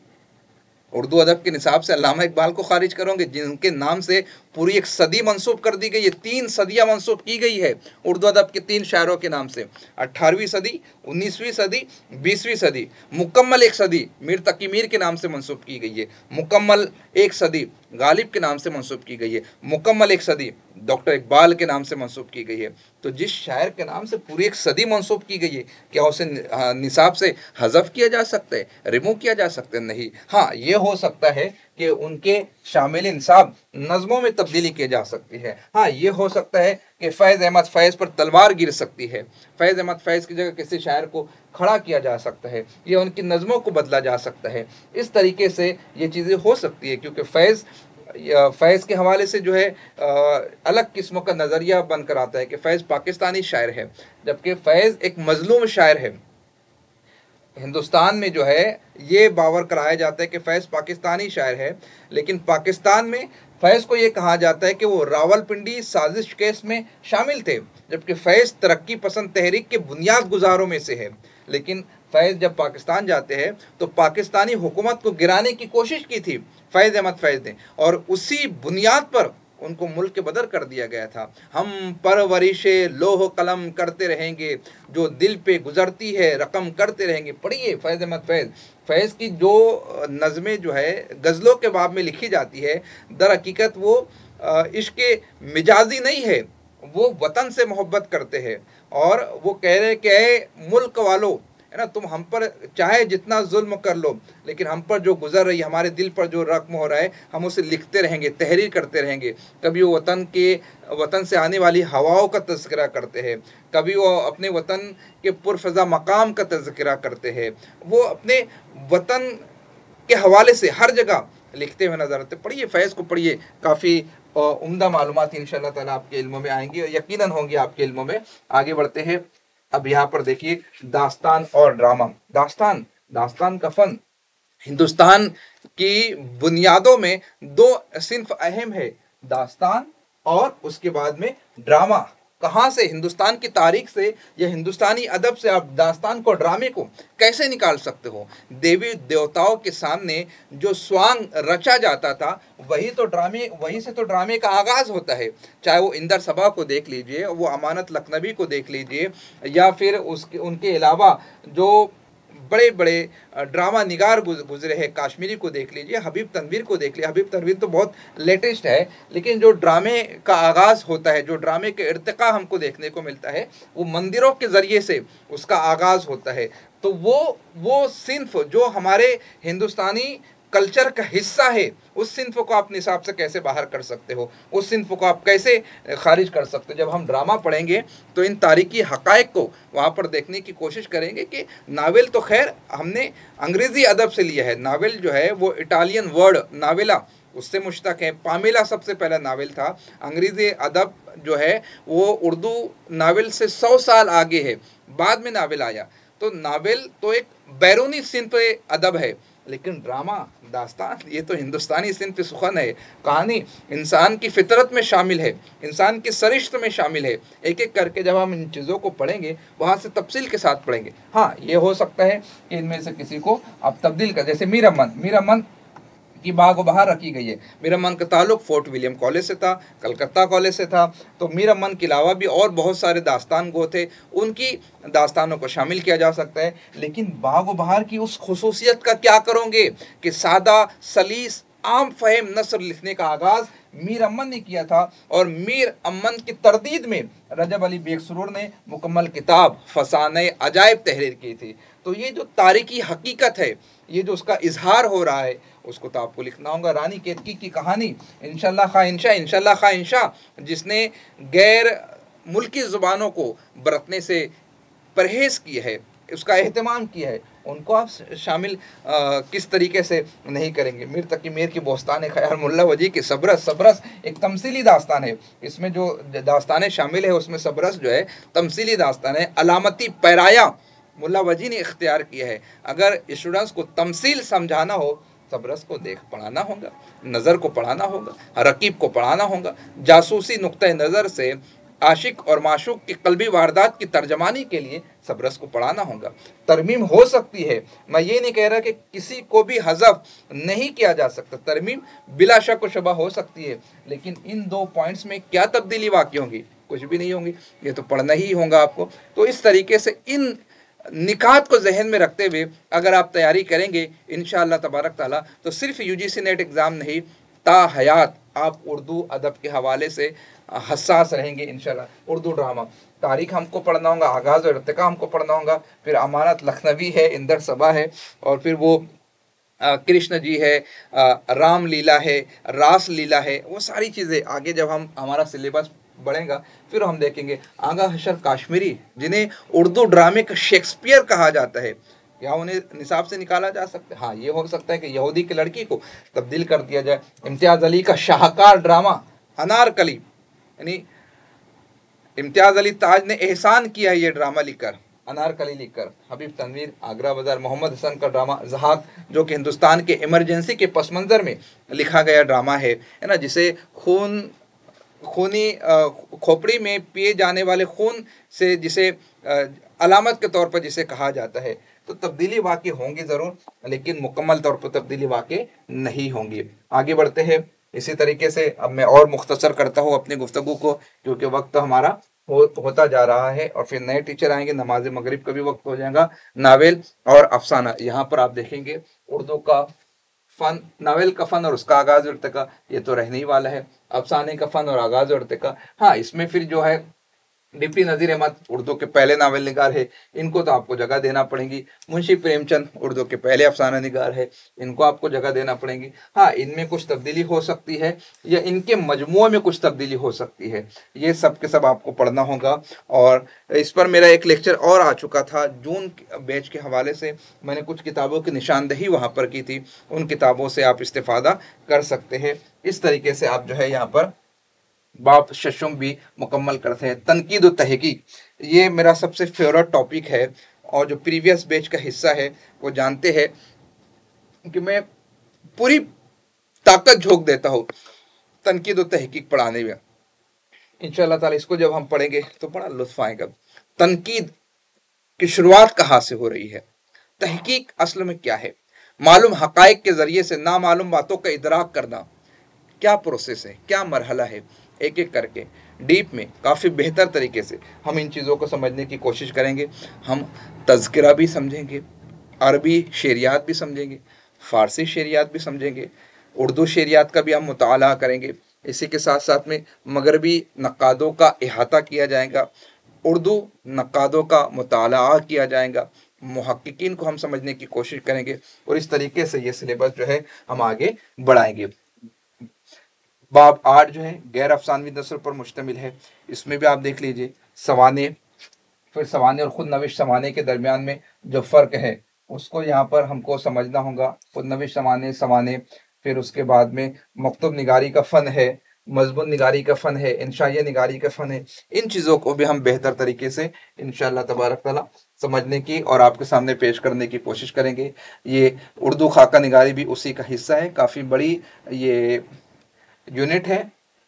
[SPEAKER 1] उर्दू अदब के निसाब से अल्लामा इकबाल को खारिज करोगे, जिनके नाम से पूरी एक सदी मंसूब कर दी गई है, 3 सदियाँ मंसूब की गई है उर्दू अदब के 3 शायरों के नाम से। 18वीं सदी, 19वीं सदी, 20वीं सदी, मुकम्मल एक सदी मीर तकी मीर के नाम से मंसूब की गई है, मुकम्मल एक सदी गालिब के नाम से मंसूब की गई है, मुकम्मल एक सदी डॉक्टर इकबाल के नाम से मंसूब की गई है। तो जिस शायर के नाम से पूरी एक सदी मंसूब की गई है, क्या उसे निसाब से हज़फ किया जा सकता है, रिमूव किया जा सकता है? नहीं। हाँ, ये हो सकता है कि उनके शामिल निसाब नज़मों में तब्दीली की जा सकती है। हाँ, ये हो सकता है कि फैज़ अहमद फैज़ पर तलवार गिर सकती है, फैज़ अहमद फैज़ की जगह किसी शायर को खड़ा किया जा सकता है, या उनकी नज़मों को बदला जा सकता है। इस तरीके से ये चीज़ें हो सकती है, क्योंकि फैज़ के हवाले से जो है अलग किस्मों का नज़रिया बनकर आता है कि फैज़ पाकिस्तानी शायर है, जबकि फैज़ एक मजलूम शायर है। हिंदुस्तान में जो है ये बावर कराया जाता है कि फैज़ पाकिस्तानी शायर है, लेकिन पाकिस्तान में फैज़ को ये कहा जाता है कि वो रावलपिंडी साजिश केस में शामिल थे, जबकि फैज़ तरक्की पसंद तहरीक के बुनियाद गुजारों में से है। लेकिन फैज़ जब पाकिस्तान जाते हैं तो पाकिस्तानी हुकूमत को गिराने की कोशिश की थी फैज़ अहमद फैज़ ने, और उसी बुनियाद पर उनको मुल्क के बदर कर दिया गया था। हम परवरिशे लोह कलम करते रहेंगे, जो दिल पे गुजरती है रकम करते रहेंगे। पढ़िए फैज़ अहमद फैज़ की जो नज़में जो है गज़लों के बाब में लिखी जाती है, दर हकीकत वो इश्क़ मिजाजी नहीं है, वो वतन से मोहब्बत करते हैं, और वो कह रहे हैं कि ऐ मुल्क वालों, है ना, तुम हम पर चाहे जितना जुल्म कर लो, लेकिन हम पर जो गुजर रही, हमारे दिल पर जो रख्म हो रहा है, हम उसे लिखते रहेंगे, तहरीर करते रहेंगे। कभी वो वतन से आने वाली हवाओं का तज़किरा करते हैं, कभी वो अपने वतन के पुरफ़ज़ा मकाम का तज़किरा करते हैं, वो अपने वतन के हवाले से हर जगह लिखते हुए नजर आते। पढ़िए फैज़ को, पढ़िए, काफ़ी उम्दा मालूमात इंशाअल्लाह ताला आपके इल्म में आएंगी, और यकीनन होंगी आपके इल्म में। आगे बढ़ते हैं। अब यहाँ पर देखिए दास्तान और ड्रामा। दास्तान का फन हिंदुस्तान की बुनियादों में दो सिंफ अहम है, दास्तान और उसके बाद में ड्रामा। कहाँ से, हिंदुस्तान की तारीख से या हिंदुस्तानी अदब से आप दास्तान को, ड्रामे को कैसे निकाल सकते हो? देवी देवताओं के सामने जो स्वांग रचा जाता था, वहीं से तो ड्रामे का आगाज़ होता है। चाहे वो इंदर सबा को देख लीजिए, वो अमानत लखनवी को देख लीजिए, या फिर उनके अलावा जो बड़े बड़े ड्रामा निगार गुजरे हैं, काश्मीरी को देख लीजिए, हबीब तनवीर को देख लीजिए। हबीब तनवीर तो बहुत लेटेस्ट है, लेकिन जो ड्रामे का आगाज़ होता है, जो ड्रामे के इर्तिका हमको देखने को मिलता है, वो मंदिरों के ज़रिए से उसका आगाज़ होता है। तो वो सिंफ जो हमारे हिंदुस्तानी कल्चर का हिस्सा है, उस सिंफ को आप निसाब से कैसे बाहर कर सकते हो? उस सिंफ को आप कैसे खारिज कर सकते हो? जब हम ड्रामा पढ़ेंगे तो इन तारीखी हक़ाइक़ को वहाँ पर देखने की कोशिश करेंगे कि नावल तो खैर हमने अंग्रेज़ी अदब से लिया है। नावल जो है वो इटालियन वर्ड नावेला, उससे मुश्तक़ है। पामेला सबसे पहला नावल था। अंग्रेज़ी अदब जो है वो उर्दू नावल से 100 साल आगे है, बाद में नावल आया। तो नावल तो एक बैरूनी सिंफ अदब है, लेकिन ड्रामा, दास्तान, ये तो हिंदुस्तानी सिंफ सुखन है। कहानी इंसान की फितरत में शामिल है, इंसान की सरिश्त में शामिल है। एक एक करके जब हम इन चीज़ों को पढ़ेंगे, वहाँ से तफसील के साथ पढ़ेंगे। हाँ, ये हो सकता है कि इनमें से किसी को आप तब्दील कर, जैसे मीर अमन की बाग बहार रखी गई है। मीर अमन का ताल्लुक फोर्ट विलियम कॉलेज से था, कलकत्ता कॉलेज से था। तो मीर अमन के अलावा भी और बहुत सारे दास्तान गो थे, उनकी दास्तानों को शामिल किया जा सकता है। लेकिन बाग बहार की उस खुसूसियत का क्या करोगे कि सादा सलीस आम फहम नसर लिखने का आगाज़ मीर अमन ने किया था, और मीर अमन की तरदीद में रजब अली बेग सुरूर ने मुकम्मल किताब फसाने अजायब तहरीर की थी। तो ये जो तारीखी हकीकत है, ये जो उसका इजहार हो रहा है, उसको तो आपको लिखना होगा। रानी केतकी की कहानी, इंशाल्लाह खा इंशा, जिसने गैर मुल्की ज़ुबानों को बरतने से परहेज़ किया है, उसका एहतमाम किया है, उनको आप शामिल किस तरीके से नहीं करेंगे? मीर तकी मीर की बोस्तान ख़याल, मुल्ला वजी की सबरस एक तमसीली दास्तान है। इसमें जो दास्तानें शामिल है उसमें सबरस जो है तमसीली दास्तान है। अलामती पैराया मुल्ला वजी ने इख्तियार किया है। अगर स्टूडेंट्स को तमसील समझाना हो, सबरस को देख पढ़ाना होगा, नज़र को पढ़ाना होगा, रकीब को पढ़ाना होगा। जासूसी नुक्ते नज़र से आशिक और माशूक की कल्बी वारदात की तर्जमानी के लिए सबरस को पढ़ाना होगा। तरमीम हो सकती है, मैं ये नहीं कह रहा कि किसी को भी हज़फ नहीं किया जा सकता, तरमीम बिला शक व शुबा हो सकती है, लेकिन इन दो पॉइंट्स में क्या तब्दीली वाक़ई होंगी? कुछ भी नहीं होंगी, ये तो पढ़ना ही होगा आपको। तो इस तरीके से इन निकात को जहन में रखते हुए अगर आप तैयारी करेंगे इंशाअल्लाह तबारक ताला, तो सिर्फ यूजीसी नेट एग्ज़ाम नहीं, ता हयात आप उर्दू अदब के हवाले से हसास रहेंगे इंशाअल्लाह। उर्दू ड्रामा, तारीख हमको पढ़ना होगा, आगाज़ और इर्तिका हमको पढ़ना होगा, फिर अमानत लखनवी है, इंदर सबा है, और फिर वो कृष्ण जी है, राम लीला है, रास लीला है, वो सारी चीज़ें आगे जब हम हमारा सिलेबस बढ़ेगा फिर हम देखेंगे। आगा हशर काश्मीरी, जिन्हें उर्दू ड्रामे का शेक्सपियर कहा जाता है, क्या उन्हें निसाब से निकाला जा सकता है? हाँ, ये हो सकता है कि यहूदी की लड़की को तब्दील कर दिया जाए। इम्तियाज़ अली का शाहकार ड्रामा अनारकली, यानी इम्तियाज़ अली ताज ने एहसान किया ये ड्रामा लिखकर, अनारकली लिखकर। हबीब तनवीर, आगरा बाजार, मोहम्मद हसन का ड्रामा ज़हाक, जो कि हिंदुस्तान के इमरजेंसी के पस मंज़र में लिखा गया ड्रामा है ना, जिसे खूनी खोपड़ी में पिए जाने वाले खून से जिसे अलामत के तौर पर जिसे कहा जाता है। तो तब्दीली वाक़ई होंगी ज़रूर, लेकिन मुकम्मल तौर पर तब्दीली वाक़ई नहीं होंगी। आगे बढ़ते हैं। इसी तरीके से अब मैं और मुख्तसर करता हूँ अपनी गुफ्तगू को, क्योंकि वक्त हमारा होता जा रहा है और फिर नए टीचर आएंगे, नमाज मगरिब का भी वक्त हो जाएगा। नावेल और अफसाना, यहाँ पर आप देखेंगे उर्दू का फन, नावेल का फन और उसका आगाज और इर्तिका, ये तो रहने ही वाला है। अफसाने का फन और आगाज और इर्तिका, हाँ, इसमें फिर जो है डीपी नज़ीर अहमद उर्दू के पहले नावल निगार है, इनको तो आपको जगह देना पड़ेगी। मुंशी प्रेमचंद उर्दू के पहले अफसाना निगार है, इनको आपको जगह देना पड़ेगी। हाँ, इनमें कुछ तब्दीली हो सकती है या इनके मजमूए में कुछ तब्दीली हो सकती है, ये सब के सब आपको पढ़ना होगा। और इस पर मेरा एक लेक्चर और आ चुका था जून बैच के हवाले से, मैंने कुछ किताबों की निशानदही वहाँ पर की थी, उन किताबों से आप इस्तेफादा कर सकते हैं। इस तरीके से आप जो है यहाँ पर बाब शशुम भी मुकम्मल करते हैं। तनकीद व तहकीक, ये मेरा सबसे फेवरेट टॉपिक है, और जो प्रीवियस बैच का हिस्सा है वो जानते हैं कि मैं पूरी ताकत झोंक देता हूँ तनकीद व तहकीक पढ़ाने में। इंशाअल्लाह ताला इसको जब हम पढ़ेंगे तो बड़ा लुत्फ आएगा। तनकीद की शुरुआत कहाँ से हो रही है, तहकीक असल में क्या है, मालूम हकायक के ज़रिए से नामालूम बातों का इदराक करना, क्या प्रोसेस है, क्या मरहला है, एक एक करके डीप में काफ़ी बेहतर तरीके से हम इन चीज़ों को समझने की कोशिश करेंगे। हम तज़किरा भी समझेंगे, अरबी शेरियात भी समझेंगे, फ़ारसी शेरियात भी समझेंगे, उर्दू शेरियात का भी हम मुताला करेंगे। इसी के साथ साथ में मगरबी नक्कादों का अहाता किया जाएगा, उर्दू नक्कादों का मुताला किया जाएगा, मुहक्किकीन को हम समझने की कोशिश करेंगे, और इस तरीके से ये सिलेबस जो है हम आगे बढ़ाएंगे। बाब 8 जो है गैर अफसानवी नस्ल पर मुश्तमिल है, इसमें भी आप देख लीजिए सवाने, फिर सवाने और खुद नविश सवाने के दरमियान में जो फ़र्क है उसको यहाँ पर हमको समझना होगा। खुद नविश सवाने सवाने, फिर उसके बाद में मकतूब निगारी का फ़न है, मजबून निगारी का फ़न है, इंशाइया निगारी का फ़न है। इन चीज़ों को भी हम बेहतर तरीके से इंशाअल्लाह तबारक ताला समझने की और आपके सामने पेश करने की कोशिश करेंगे। ये उर्दू खाका निगारी भी उसी का हिस्सा है, काफ़ी बड़ी ये यूनिट है,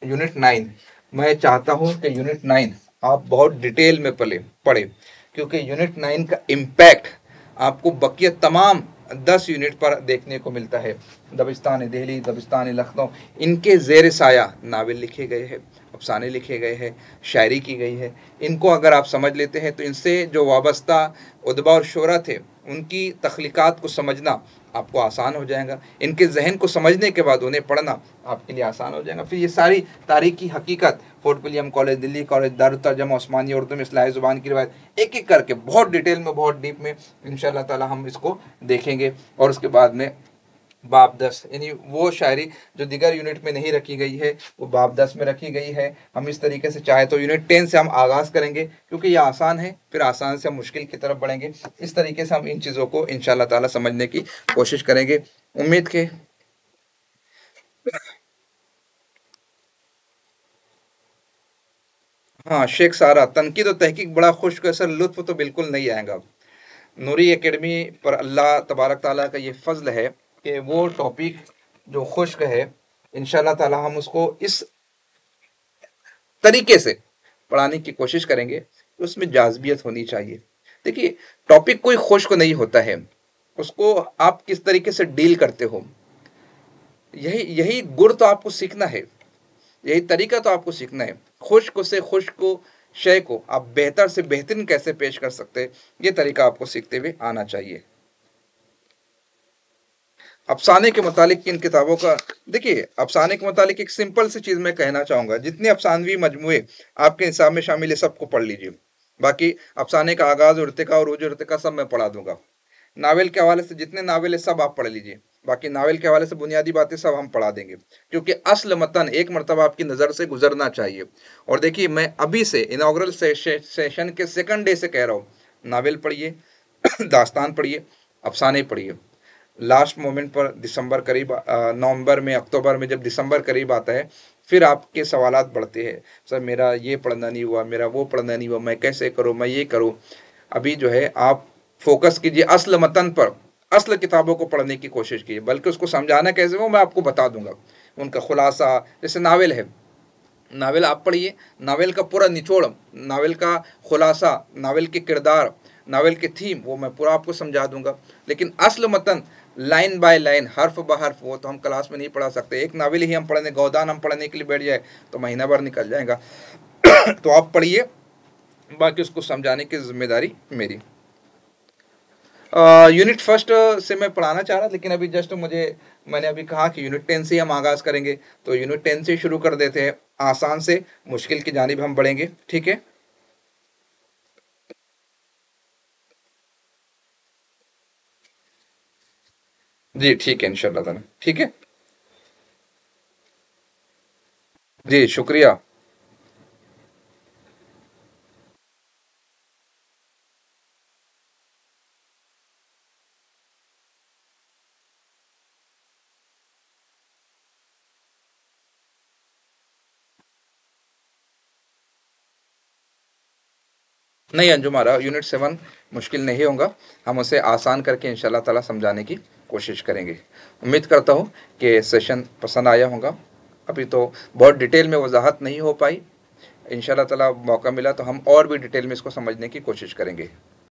[SPEAKER 1] यूनिट 9। मैं चाहता हूँ कि यूनिट 9 आप बहुत डिटेल में पढ़ें, क्योंकि यूनिट 9 का इम्पैक्ट आपको बकिया तमाम 10 यूनिट पर देखने को मिलता है। दबिस्तान दिल्ली, दबिस्तान लखनऊ, इनके ज़ेर साया नावल लिखे गए हैं, अफसाने लिखे गए हैं, शायरी की गई है। इनको अगर आप समझ लेते हैं तो इनसे जो वाबस्ता उदबा और शुरा थे उनकी तख्लीक़ात को समझना आपको आसान हो जाएगा। इनके जहन को समझने के बाद उन्हें पढ़ना आपके लिए आसान हो जाएगा। फिर ये सारी तारीख़ी हकीकत, fort William college Delhi college, Darul तर्जुमा उस्मानिया उर्दू में इस्लाही ज़ुबान की रिवायत, एक एक करके बहुत डिटेल में, बहुत डीप में इंशाअल्लाह ताला हम इसको देखेंगे। और उसके बाद में बाब 10, यानी वो शायरी जो दिगर यूनिट में नहीं रखी गई है वो बाब 10 में रखी गई है। हम इस तरीके से चाहे तो यूनिट 10 से हम आगाज़ करेंगे, क्योंकि ये आसान है, फिर आसान से हम मुश्किल की तरफ बढ़ेंगे। इस तरीके से हम इन चीज़ों को इंशाअल्लाह ताला समझने की कोशिश करेंगे। उम्मीद के हाँ, शेख सारा, तनकीद और तहकीक बड़ा खुश्क असर, लुत्फ़ तो बिल्कुल नहीं आएगा। नूरी एकेडमी पर अल्लाह तबारक ताला का ये फ़ज़ल है कि वो टॉपिक जो खुश्क है इंशाअल्लाह ताला हम उसको इस तरीके से पढ़ाने की कोशिश करेंगे कि उसमें जाज़बियत होनी चाहिए। देखिए, टॉपिक कोई खुश्क नहीं होता है, उसको आप किस तरीके से डील करते हो, यही यही गुर तो आपको सीखना है, यही तरीका तो आपको सीखना है। खुश्क से खुश्क शय को आप बेहतर से बेहतरीन कैसे पेश कर सकते हैं, ये तरीका आपको सीखते हुए आना चाहिए। अफसाने के मुतालिक किन किताबों का, देखिए अफसाने के मुतालिक एक सिंपल सी चीज़ मैं कहना चाहूँगा, जितने अफसानवी मजमूए आपके निसाब में शामिल है सबको पढ़ लीजिए। बाकी अफसाने का आगाज़ और इर्तिका और उरूज इर्तिका सब मैं पढ़ा दूँगा। नावल के हवाले से जितने नावल है सब आप पढ़ लीजिए। बाकी नावल के हवाले से बुनियादी बातें सब हम पढ़ा देंगे, क्योंकि असल मतन एक मरतबा आपकी नज़र से गुजरना चाहिए। और देखिए मैं अभी से इनॉग्रल सेशन के सेकंड डे से कह रहा हूँ, नावल पढ़िए, दास्तान पढ़िए, अफसाने पढ़िए। लास्ट मोमेंट पर दिसंबर करीब नवंबर में, अक्टूबर में, जब दिसंबर करीब आता है, फिर आपके सवालात बढ़ते हैं, सर मेरा ये पढ़ना नहीं हुआ, मेरा वो पढ़ना नहीं हुआ, मैं कैसे करूँ, मैं ये करूँ। अभी जो है आप फोकस कीजिए असल मतन पर, असल किताबों को पढ़ने की कोशिश कीजिए, बल्कि उसको समझाना कैसे वो मैं आपको बता दूंगा, उनका खुलासा। जैसे नावल है, नावल आप पढ़िए, नावल का पूरा निचोड़, नावल का खुलासा, नावल के किरदार, नावल के थीम, वो मैं पूरा आपको समझा दूंगा। लेकिन असल मतन लाइन बाय लाइन, हर्फ ब हर्फ, वो तो हम क्लास में नहीं पढ़ा सकते। एक नावल ही हम पढ़ने, गोदान हम पढ़ने के लिए बैठ जाए तो महीना भर निकल जाएगा। तो आप पढ़िए, बाकी उसको समझाने की जिम्मेदारी मेरी। यूनिट फर्स्ट से मैं पढ़ाना चाह रहा, लेकिन अभी जस्ट मैंने अभी कहा कि यूनिट 10 से हम आगाज़ करेंगे, तो यूनिट 10 से शुरू कर देते हैं, आसान से मुश्किल की जानिब हम बढ़ेंगे, ठीक है। जी ठीक है, इंशाल्लाह ताला, ठीक है। जी शुक्रिया। नहीं अंजुम आरा, यूनिट 7 मुश्किल नहीं होगा, हम उसे आसान करके इंशाल्लाह ताला समझाने की कोशिश करेंगे। उम्मीद करता हूँ कि सेशन पसंद आया होगा। अभी तो बहुत डिटेल में वजाहत नहीं हो पाई, इंशाल्लाह ताला मौका मिला तो हम और भी डिटेल में इसको समझने की कोशिश करेंगे।